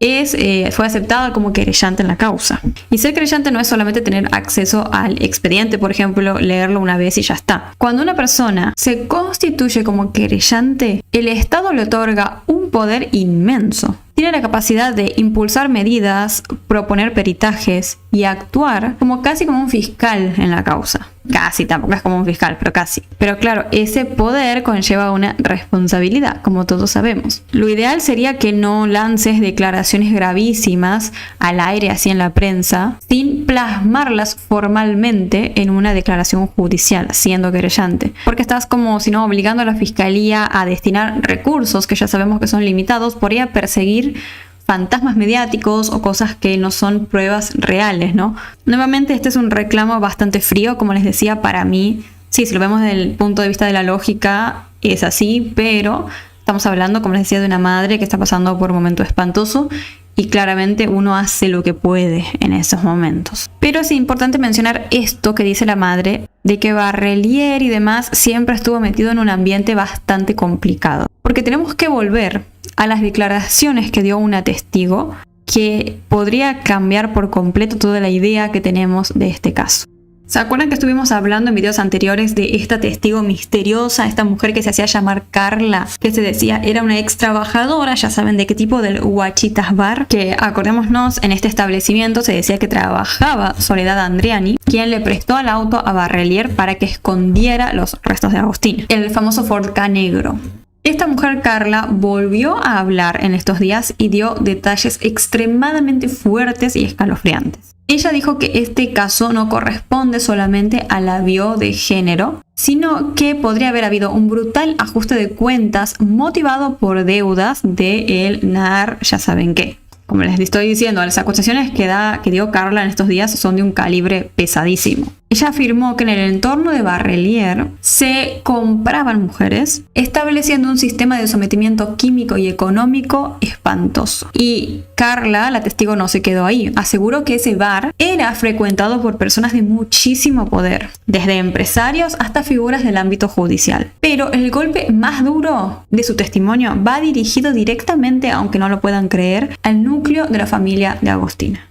fue aceptada como querellante en la causa. Y ser querellante no es solamente tener acceso al expediente, por ejemplo, leerlo una vez y ya está. Cuando una persona se constituye como querellante, el Estado le otorga un poder inmenso. Tiene la capacidad de impulsar medidas, proponer peritajes y actuar casi como un fiscal en la causa. Casi, tampoco es como un fiscal, pero casi. Pero claro, ese poder conlleva una responsabilidad, como todos sabemos. Lo ideal sería que no lances declaraciones gravísimas al aire, así en la prensa, sin plasmarlas formalmente en una declaración judicial, siendo querellante. Porque estás como, si no, obligando a la fiscalía a destinar recursos que ya sabemos que son limitados, por ahí a perseguir fantasmas mediáticos o cosas que no son pruebas reales, ¿no? Nuevamente, este es un reclamo bastante frío, como les decía, para mí. Sí, si lo vemos desde el punto de vista de la lógica, es así, pero estamos hablando, como les decía, de una madre que está pasando por un momento espantoso y claramente uno hace lo que puede en esos momentos. Pero es importante mencionar esto que dice la madre, de que Barrelier y demás siempre estuvo metido en un ambiente bastante complicado. Porque tenemos que volver a las declaraciones que dio una testigo que podría cambiar por completo toda la idea que tenemos de este caso. ¿Se acuerdan que estuvimos hablando en videos anteriores de esta testigo misteriosa, esta mujer que se hacía llamar Carla, que se decía era una ex trabajadora, ya saben de qué tipo, del Huachitas Bar, que acordémonos, en este establecimiento se decía que trabajaba Soledad Andriani, quien le prestó el auto a Barrelier para que escondiera los restos de Agostina, el famoso Ford Ka negro. Esta mujer Carla volvió a hablar en estos días y dio detalles extremadamente fuertes y escalofriantes. Ella dijo que este caso no corresponde solamente a la bio de género, sino que podría haber habido un brutal ajuste de cuentas motivado por deudas del NAR, ya saben qué. Como les estoy diciendo, las acusaciones que dio Carla en estos días son de un calibre pesadísimo. Ella afirmó que en el entorno de Barrelier se compraban mujeres, estableciendo un sistema de sometimiento químico y económico espantoso. Y Carla, la testigo, no se quedó ahí. Aseguró que ese bar era frecuentado por personas de muchísimo poder, desde empresarios hasta figuras del ámbito judicial. Pero el golpe más duro de su testimonio va dirigido directamente, aunque no lo puedan creer, al núcleo de la familia de Agostina.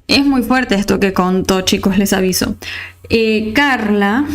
Es muy fuerte esto que contó, chicos, les aviso. Carla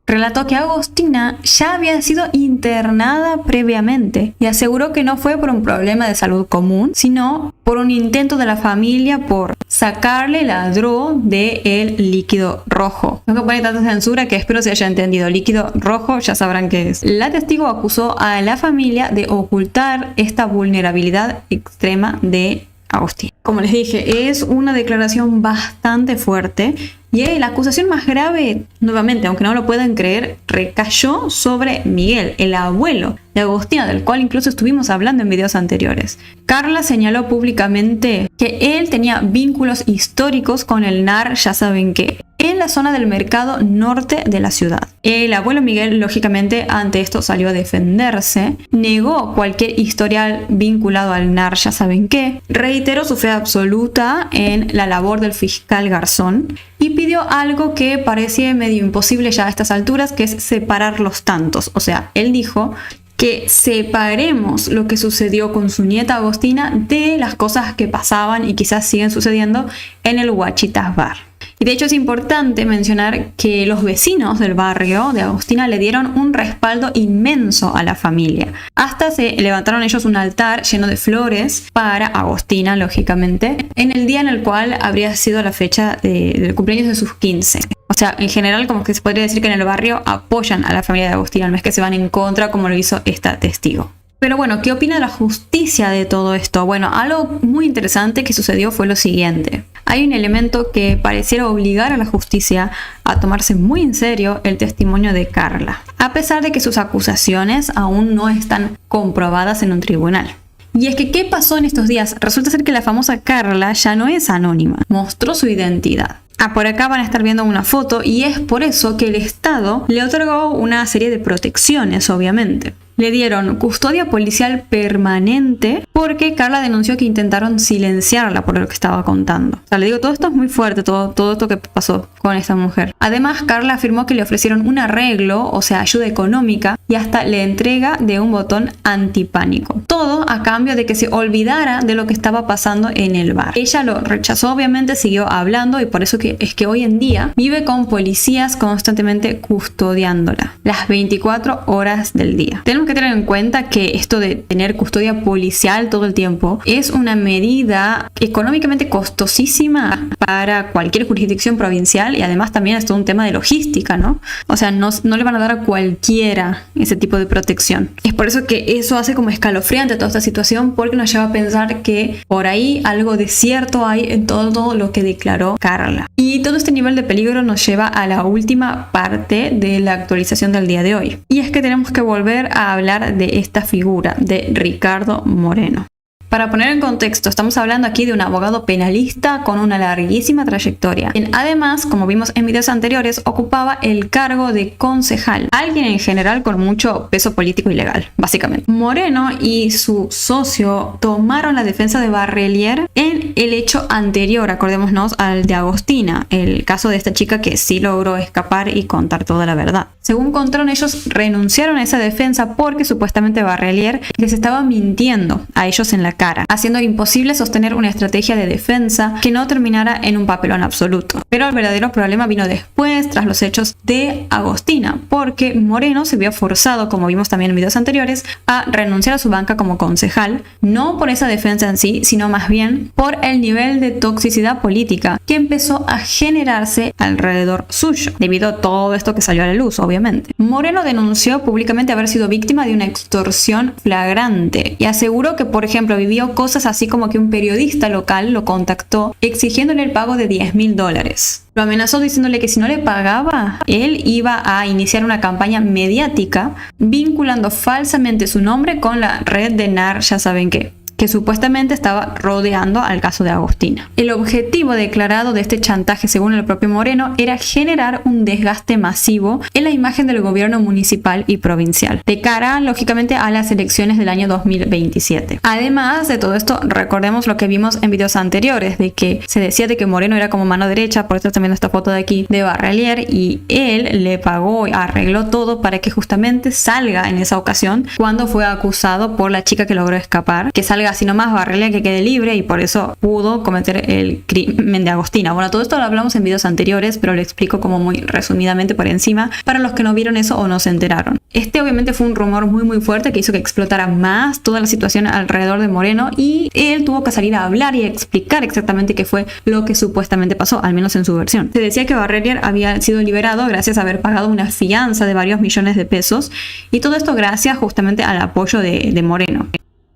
relató que Agostina ya había sido internada previamente y aseguró que no fue por un problema de salud común, sino por un intento de la familia por sacarle la droga del líquido rojo. No que pone tanta censura que espero se haya entendido. Líquido rojo ya sabrán qué es. La testigo acusó a la familia de ocultar esta vulnerabilidad extrema de Agostina. Como les dije, es una declaración bastante fuerte y la acusación más grave, nuevamente, aunque no lo puedan creer, recayó sobre Miguel, el abuelo de Agostina, del cual incluso estuvimos hablando en videos anteriores. Carla señaló públicamente que él tenía vínculos históricos con el NAR, ya saben qué, en la zona del mercado norte de la ciudad. El abuelo Miguel, lógicamente, ante esto salió a defenderse, negó cualquier historial vinculado al NAR, ya saben qué, reiteró su fe absoluta en la labor del fiscal Garzón y pidió algo que parecía medio imposible ya a estas alturas, que es separar los tantos. O sea, él dijo que separemos lo que sucedió con su nieta Agostina de las cosas que pasaban y quizás siguen sucediendo en el Huachitas Bar. Y de hecho es importante mencionar que los vecinos del barrio de Agostina le dieron un respaldo inmenso a la familia. Hasta se levantaron ellos un altar lleno de flores para Agostina, lógicamente, en el día en el cual habría sido la fecha del cumpleaños de sus 15. O sea, en general, como que se podría decir que en el barrio apoyan a la familia de Agostina, no es que se van en contra como lo hizo esta testigo. Pero bueno, ¿qué opina la justicia de todo esto? Bueno, algo muy interesante que sucedió fue lo siguiente. Hay un elemento que pareciera obligar a la justicia a tomarse muy en serio el testimonio de Carla, a pesar de que sus acusaciones aún no están comprobadas en un tribunal. Y es que, ¿qué pasó en estos días? Resulta ser que la famosa Carla ya no es anónima, mostró su identidad. Por acá van a estar viendo una foto y es por eso que el Estado le otorgó una serie de protecciones, obviamente. Le dieron custodia policial permanente porque Carla denunció que intentaron silenciarla por lo que estaba contando. O sea, le digo, todo esto es muy fuerte, todo esto que pasó con esta mujer. Además, Carla afirmó que le ofrecieron un arreglo, o sea, ayuda económica y hasta la entrega de un botón antipánico. Todo a cambio de que se olvidara de lo que estaba pasando en el bar. Ella lo rechazó, obviamente, siguió hablando y por eso es que hoy en día vive con policías constantemente custodiándola las 24 horas del día. Tenemos que tener en cuenta que esto de tener custodia policial todo el tiempo es una medida económicamente costosísima para cualquier jurisdicción provincial y además también es todo un tema de logística, ¿no? O sea, no le van a dar a cualquiera ese tipo de protección. Es por eso que eso hace como escalofriante toda esta situación, porque nos lleva a pensar que por ahí algo de cierto hay en todo lo que declaró Carla. Y todo este nivel de peligro nos lleva a la última parte de la actualización del día de hoy. Y es que tenemos que volver a hablar de esta figura de Ricardo Moreno. Para poner en contexto, estamos hablando aquí de un abogado penalista con una larguísima trayectoria, quien además, como vimos en videos anteriores, ocupaba el cargo de concejal, alguien en general con mucho peso político y legal, básicamente. Moreno y su socio tomaron la defensa de Barrelier en el hecho anterior, acordémonos, al de Agostina, el caso de esta chica que sí logró escapar y contar toda la verdad. Según contaron, ellos renunciaron a esa defensa porque supuestamente Barrelier les estaba mintiendo a ellos en la cara, haciendo imposible sostener una estrategia de defensa que no terminara en un papelón absoluto. Pero el verdadero problema vino después, tras los hechos de Agostina, porque Moreno se vio forzado, como vimos también en videos anteriores, a renunciar a su banca como concejal, no por esa defensa en sí, sino más bien por el nivel de toxicidad política que empezó a generarse alrededor suyo, debido a todo esto que salió a la luz, obviamente. Moreno denunció públicamente haber sido víctima de una extorsión flagrante y aseguró que, por ejemplo, vivió cosas así como que un periodista local lo contactó exigiéndole el pago de $10.000. Lo amenazó diciéndole que si no le pagaba, él iba a iniciar una campaña mediática vinculando falsamente su nombre con la red de NAR, ya saben qué, que supuestamente estaba rodeando al caso de Agostina. El objetivo declarado de este chantaje, según el propio Moreno, era generar un desgaste masivo en la imagen del gobierno municipal y provincial, de cara, lógicamente, a las elecciones del año 2027. Además de todo esto, recordemos lo que vimos en videos anteriores, de que se decía de que Moreno era como mano derecha, por eso están viendo esta foto de aquí, de Barrelier, y él le pagó, arregló todo para que justamente salga en esa ocasión, cuando fue acusado por la chica que logró escapar, que salga así nomás, Barrelier que quede libre, y por eso pudo cometer el crimen de Agostina. Bueno, todo esto lo hablamos en videos anteriores, pero lo explico como muy resumidamente por encima para los que no vieron eso o no se enteraron. Este obviamente fue un rumor muy fuerte que hizo que explotara más toda la situación alrededor de Moreno, y él tuvo que salir a hablar y a explicar exactamente qué fue lo que supuestamente pasó, al menos en su versión. Se decía que Barrelier había sido liberado gracias a haber pagado una fianza de varios millones de pesos, y todo esto gracias justamente al apoyo de Moreno.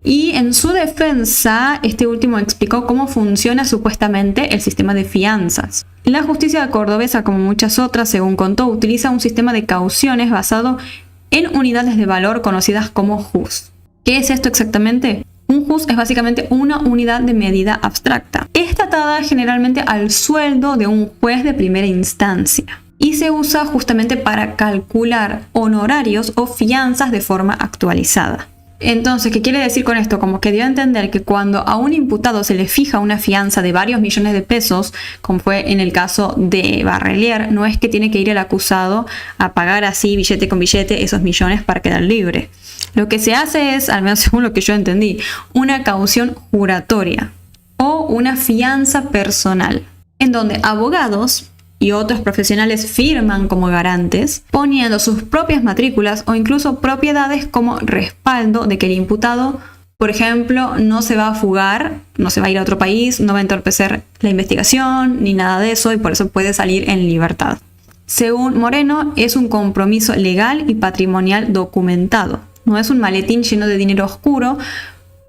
Y en su defensa, este último explicó cómo funciona supuestamente el sistema de fianzas. La justicia cordobesa, como muchas otras, según contó, utiliza un sistema de cauciones basado en unidades de valor conocidas como JUS. ¿Qué es esto exactamente? Un JUS es básicamente una unidad de medida abstracta. Está atada generalmente al sueldo de un juez de primera instancia y se usa justamente para calcular honorarios o fianzas de forma actualizada. Entonces, ¿qué quiere decir con esto? Como que dio a entender que cuando a un imputado se le fija una fianza de varios millones de pesos, como fue en el caso de Barrelier, no es que tiene que ir el acusado a pagar así billete con billete esos millones para quedar libre. Lo que se hace es, al menos según lo que yo entendí, una caución juratoria o una fianza personal, en donde abogados y otros profesionales firman como garantes, poniendo sus propias matrículas o incluso propiedades como respaldo de que el imputado, por ejemplo, no se va a fugar, no se va a ir a otro país, no va a entorpecer la investigación ni nada de eso, y por eso puede salir en libertad. Según Moreno, es un compromiso legal y patrimonial documentado. No es un maletín lleno de dinero oscuro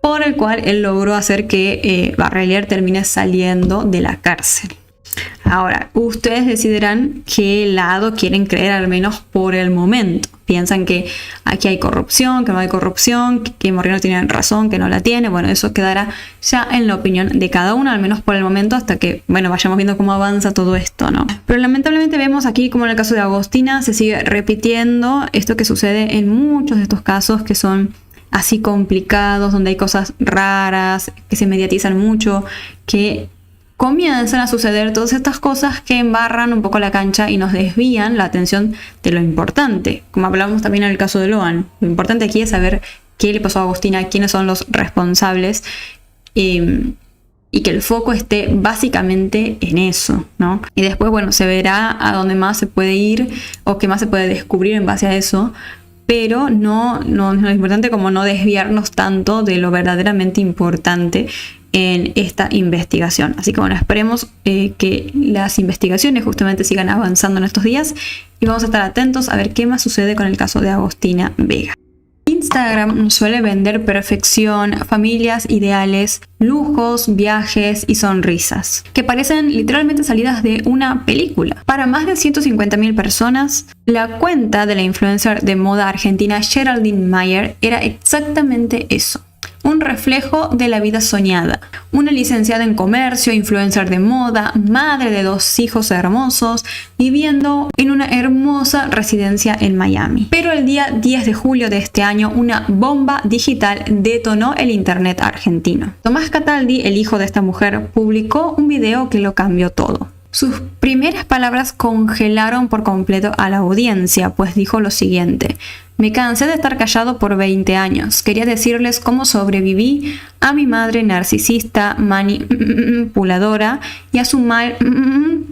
por el cual él logró hacer que Barrelier termine saliendo de la cárcel. Ahora, ustedes decidirán qué lado quieren creer, al menos por el momento. Piensan que aquí hay corrupción, que no hay corrupción, que Moreno tiene razón, que no la tiene. Bueno, eso quedará ya en la opinión de cada uno, al menos por el momento, hasta que, bueno, vayamos viendo cómo avanza todo esto, ¿no? Pero lamentablemente vemos aquí, como en el caso de Agostina, se sigue repitiendo esto que sucede en muchos de estos casos que son así complicados, donde hay cosas raras, que se mediatizan mucho, que comienzan a suceder todas estas cosas que embarran un poco la cancha y nos desvían la atención de lo importante. Como hablamos también en el caso de Loan, lo importante aquí es saber qué le pasó a Agostina, quiénes son los responsables, y que el foco esté básicamente en eso, ¿no? Y después, bueno, se verá a dónde más se puede ir o qué más se puede descubrir en base a eso, pero no es importante como no desviarnos tanto de lo verdaderamente importante en esta investigación. Así que bueno, esperemos que las investigaciones justamente sigan avanzando en estos días, y vamos a estar atentos a ver qué más sucede con el caso de Agostina Vega. Instagram suele vender perfección, familias ideales, lujos, viajes y sonrisas, que parecen literalmente salidas de una película. Para más de 150.000 personas, la cuenta de la influencer de moda argentina Geraldine Mayer era exactamente eso. Un reflejo de la vida soñada. Una licenciada en comercio, influencer de moda, madre de 2 hijos hermosos, viviendo en una hermosa residencia en Miami. Pero el día 10 de julio de este año, una bomba digital detonó el internet argentino. Tomás Cataldi, el hijo de esta mujer, publicó un video que lo cambió todo. Sus primeras palabras congelaron por completo a la audiencia, pues dijo lo siguiente: Me cansé de estar callado por 20 años. Quería decirles cómo sobreviví a mi madre narcisista, manipuladora y a su mal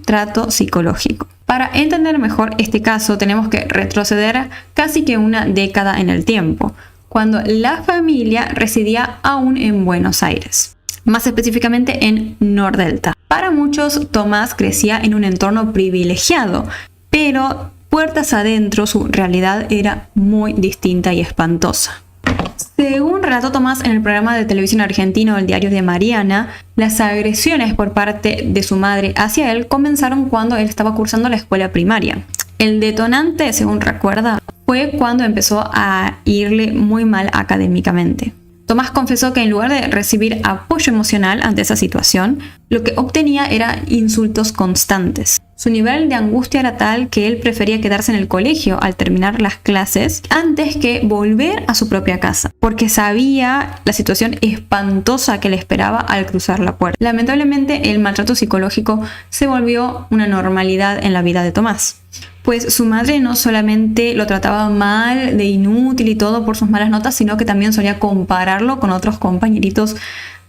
trato psicológico. Para entender mejor este caso tenemos que retroceder casi que una década en el tiempo, cuando la familia residía aún en Buenos Aires, más específicamente en Nordelta. Para muchos, Tomás crecía en un entorno privilegiado, pero puertas adentro su realidad era muy distinta y espantosa. Según relató Tomás en el programa de televisión argentino El Diario de Mariana, las agresiones por parte de su madre hacia él comenzaron cuando él estaba cursando la escuela primaria. El detonante, según recuerda, fue cuando empezó a irle muy mal académicamente. Tomás confesó que en lugar de recibir apoyo emocional ante esa situación, lo que obtenía era insultos constantes. Su nivel de angustia era tal que él prefería quedarse en el colegio al terminar las clases antes que volver a su propia casa, porque sabía la situación espantosa que le esperaba al cruzar la puerta. Lamentablemente, el maltrato psicológico se volvió una normalidad en la vida de Tomás, pues su madre no solamente lo trataba mal, de inútil y todo por sus malas notas, sino que también solía compararlo con otros compañeritos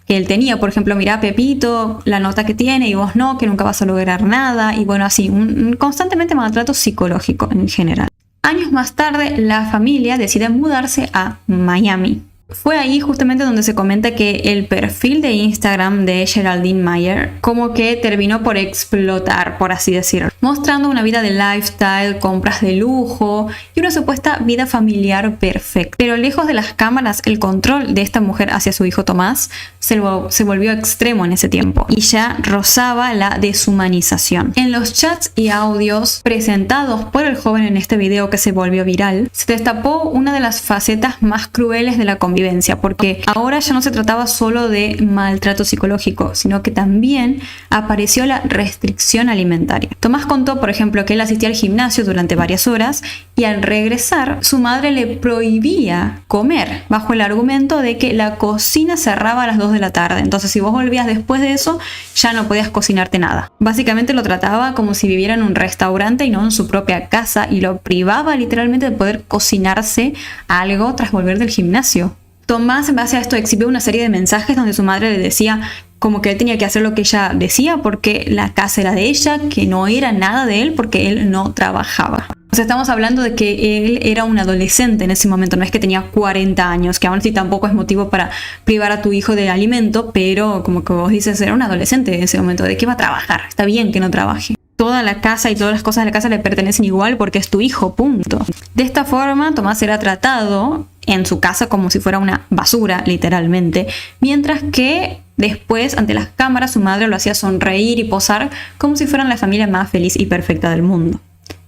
que él tenía. Por ejemplo, mira Pepito, la nota que tiene y vos no, que nunca vas a lograr nada. Y bueno, así, un constantemente maltrato psicológico en general. Años más tarde, la familia decide mudarse a Miami. Fue ahí justamente donde se comenta que el perfil de Instagram de Geraldine Mayer como que terminó por explotar, por así decirlo, mostrando una vida de lifestyle, compras de lujo y una supuesta vida familiar perfecta. Pero lejos de las cámaras, el control de esta mujer hacia su hijo Tomás se volvió extremo en ese tiempo y ya rozaba la deshumanización. En los chats y audios presentados por el joven en este video que se volvió viral, se destapó una de las facetas más crueles de la convivencia, porque ahora ya no se trataba solo de maltrato psicológico, sino que también apareció la restricción alimentaria. Tomás contó, por ejemplo, que él asistía al gimnasio durante varias horas y al regresar su madre le prohibía comer bajo el argumento de que la cocina cerraba a las 2 de la tarde. Entonces, si vos volvías después de eso, ya no podías cocinarte nada. Básicamente lo trataba como si viviera en un restaurante y no en su propia casa, y lo privaba literalmente de poder cocinarse algo tras volver del gimnasio. Tomás, en base a esto, exhibió una serie de mensajes donde su madre le decía como que él tenía que hacer lo que ella decía porque la casa era de ella, que no era nada de él porque él no trabajaba. O sea, estamos hablando de que él era un adolescente en ese momento, no es que tenía 40 años, que aún así tampoco es motivo para privar a tu hijo de alimento, pero como que vos dices, era un adolescente en ese momento, ¿de qué va a trabajar? Está bien que no trabaje. Toda la casa y todas las cosas de la casa le pertenecen igual porque es tu hijo, punto. De esta forma, Tomás era tratado en su casa como si fuera una basura, literalmente, mientras que después, ante las cámaras, su madre lo hacía sonreír y posar como si fueran la familia más feliz y perfecta del mundo.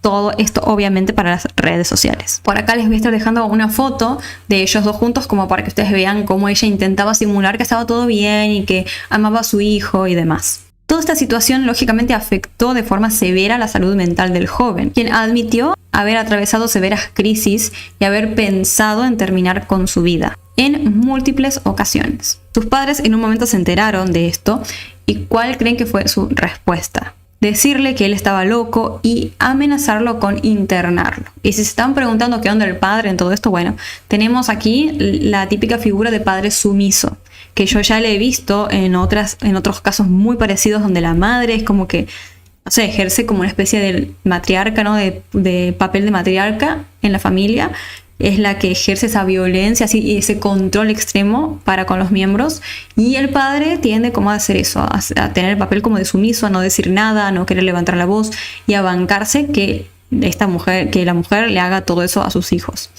Todo esto obviamente para las redes sociales. Por acá les voy a estar dejando una foto de ellos dos juntos como para que ustedes vean cómo ella intentaba simular que estaba todo bien y que amaba a su hijo y demás. Toda esta situación lógicamente afectó de forma severa la salud mental del joven, quien admitió haber atravesado severas crisis y haber pensado en terminar con su vida en múltiples ocasiones. Sus padres en un momento se enteraron de esto y ¿cuál creen que fue su respuesta? Decirle que él estaba loco y amenazarlo con internarlo. Y si se están preguntando qué onda el padre en todo esto, bueno, tenemos aquí la típica figura de padre sumiso, que yo ya le he visto en otros casos muy parecidos donde la madre es como que, no sé, ejerce como una especie de matriarca, ¿no? De papel de matriarca en la familia. Es la que ejerce esa violencia así, y ese control extremo para con los miembros. Y el padre tiende como a hacer eso, a tener el papel como de sumiso, a no decir nada, a no querer levantar la voz y a bancarse que la mujer le haga todo eso a sus hijos.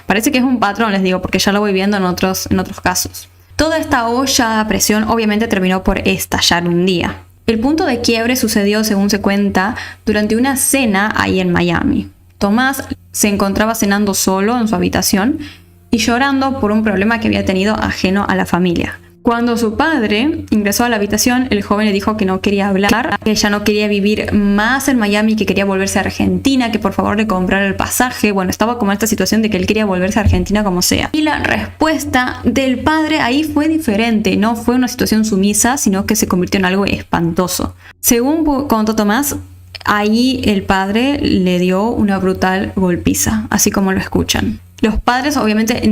Parece que es un patrón, les digo, porque ya lo voy viendo en otros casos. Toda esta olla a presión obviamente terminó por estallar un día. El punto de quiebre sucedió, según se cuenta, durante una cena ahí en Miami. Tomás se encontraba cenando solo en su habitación y llorando por un problema que había tenido ajeno a la familia. Cuando su padre ingresó a la habitación, el joven le dijo que no quería hablar, que ya no quería vivir más en Miami, que quería volverse a Argentina, que por favor le comprara el pasaje. Bueno, estaba como en esta situación de que él quería volverse a Argentina como sea. Y la respuesta del padre ahí fue diferente. No fue una situación sumisa, sino que se convirtió en algo espantoso. Según contó Tomás, ahí el padre le dio una brutal golpiza, así como lo escuchan. Los padres obviamente se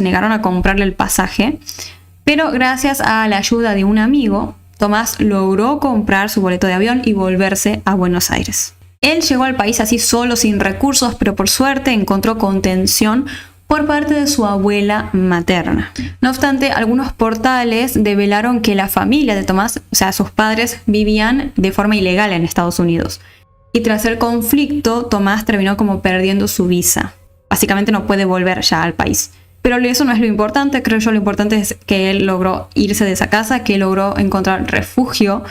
negaron a comprarle el pasaje, pero gracias a la ayuda de un amigo, Tomás logró comprar su boleto de avión y volverse a Buenos Aires. Él llegó al país así solo, sin recursos, pero por suerte encontró contención por parte de su abuela materna. No obstante, algunos portales develaron que la familia de Tomás, o sea, sus padres, vivían de forma ilegal en Estados Unidos. Y tras el conflicto, Tomás terminó como perdiendo su visa. Básicamente no puede volver ya al país. Pero eso no es lo importante, creo yo. Lo importante es que él logró irse de esa casa, que logró encontrar refugio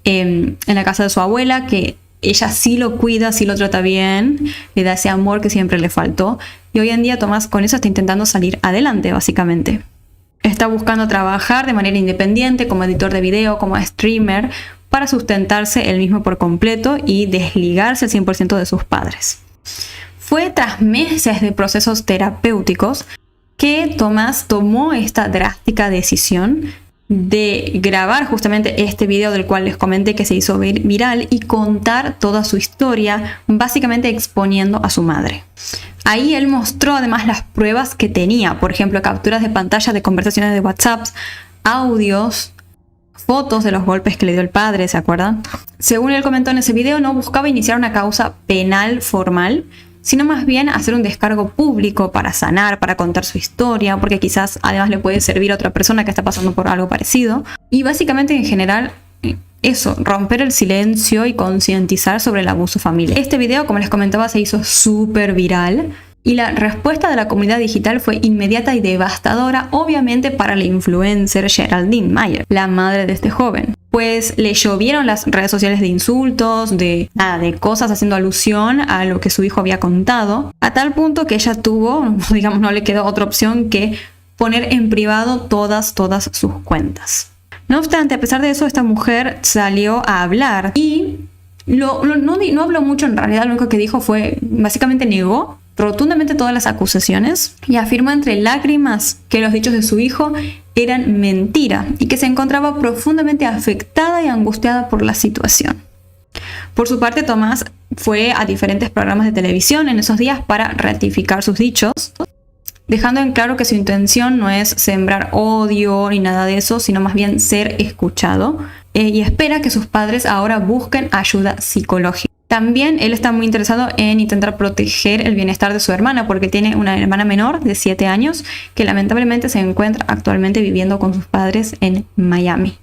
en la casa de su abuela, que ella sí lo cuida, sí lo trata bien, le da ese amor que siempre le faltó. Y hoy en día Tomás con eso está intentando salir adelante, básicamente. Está buscando trabajar de manera independiente, como editor de video, como streamer, para sustentarse él mismo por completo y desligarse al 100% de sus padres. Fue tras meses de procesos terapéuticos que Tomás tomó esta drástica decisión de grabar justamente este video del cual les comenté que se hizo viral y contar toda su historia, básicamente exponiendo a su madre. Ahí él mostró además las pruebas que tenía, por ejemplo, capturas de pantalla de conversaciones de WhatsApp, audios, fotos de los golpes que le dio el padre, ¿se acuerdan? Según él comentó en ese video, no buscaba iniciar una causa penal formal, sino más bien hacer un descargo público para sanar, para contar su historia, porque quizás además le puede servir a otra persona que está pasando por algo parecido. Y básicamente en general eso, romper el silencio y concientizar sobre el abuso familiar. Este video, como les comentaba, se hizo súper viral y la respuesta de la comunidad digital fue inmediata y devastadora, obviamente para la influencer Geraldine Mayer, la madre de este joven. Pues le llovieron las redes sociales de insultos, de cosas haciendo alusión a lo que su hijo había contado, a tal punto que ella tuvo, digamos, no le quedó otra opción que poner en privado todas sus cuentas. No obstante, a pesar de eso, esta mujer salió a hablar y no habló mucho en realidad. Lo único que dijo fue, básicamente negó rotundamente todas las acusaciones y afirmó entre lágrimas que los dichos de su hijo eran mentira y que se encontraba profundamente afectada y angustiada por la situación. Por su parte, Tomás fue a diferentes programas de televisión en esos días para ratificar sus dichos, dejando en claro que su intención no es sembrar odio ni nada de eso, sino más bien ser escuchado, y espera que sus padres ahora busquen ayuda psicológica. También él está muy interesado en intentar proteger el bienestar de su hermana, porque tiene una hermana menor de 7 años que lamentablemente se encuentra actualmente viviendo con sus padres en Miami.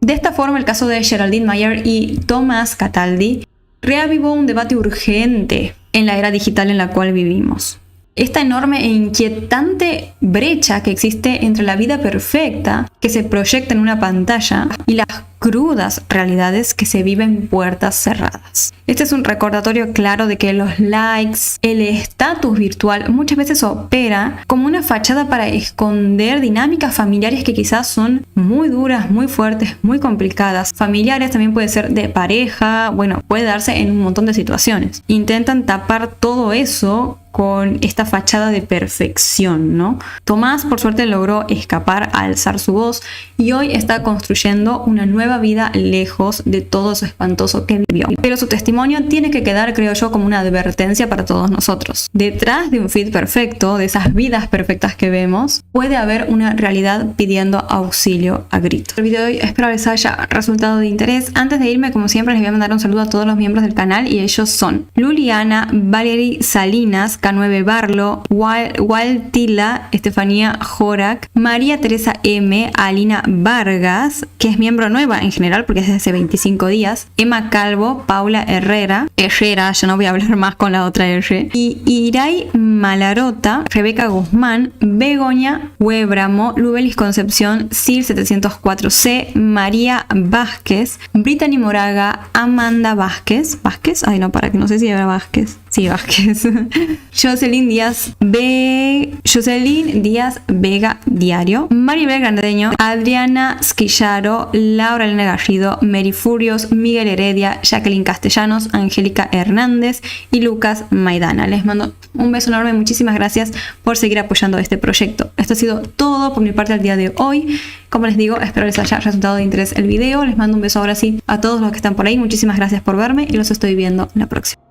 De esta forma, el caso de Geraldine Mayer y Tomás Cataldi reavivó un debate urgente en la era digital en la cual vivimos. Esta enorme e inquietante brecha que existe entre la vida perfecta que se proyecta en una pantalla y las crudas realidades que se viven puertas cerradas. Este es un recordatorio claro de que los likes, el estatus virtual muchas veces opera como una fachada para esconder dinámicas familiares que quizás son muy duras, muy fuertes, muy complicadas. Familiares también puede ser de pareja, bueno, puede darse en un montón de situaciones. Intentan tapar todo eso con esta fachada de perfección, ¿no? Tomás, por suerte, logró escapar a alzar su voz y hoy está construyendo una nueva vida lejos de todo eso espantoso que vivió. Pero su testimonio tiene que quedar, creo yo, como una advertencia para todos nosotros. Detrás de un feed perfecto, de esas vidas perfectas que vemos, puede haber una realidad pidiendo auxilio a gritos. El video de hoy espero les haya resultado de interés. Antes de irme, como siempre, les voy a mandar un saludo a todos los miembros del canal y ellos son Luliana, Valerie Salinas, K9 Barlo, Waltila, Estefanía Jorak, María Teresa M, Alina Vargas, que es miembro nueva en general porque es desde hace 25 días, Emma Calvo, Paula Herrera, yo no voy a hablar más con la otra R, y Irai Malarota, Rebeca Guzmán, Begoña Huebramo, Lubelis Concepción, Sil 704C, María Vázquez, Brittany Moraga, Amanda Vázquez, ay no, para que no sé si era Vázquez, sí, Vázquez, Jocelyn Díaz Vega Diario, Maribel Grandeño, Adriana Squillaro, Laura Elena Garrido, Mary Furios, Miguel Heredia, Jacqueline Castellanos, Angélica Hernández y Lucas Maidana. Les mando un beso enorme, muchísimas gracias por seguir apoyando este proyecto. Esto ha sido todo por mi parte al día de hoy. Como les digo, espero les haya resultado de interés el video. Les mando un beso ahora sí a todos los que están por ahí. Muchísimas gracias por verme y los estoy viendo en la próxima.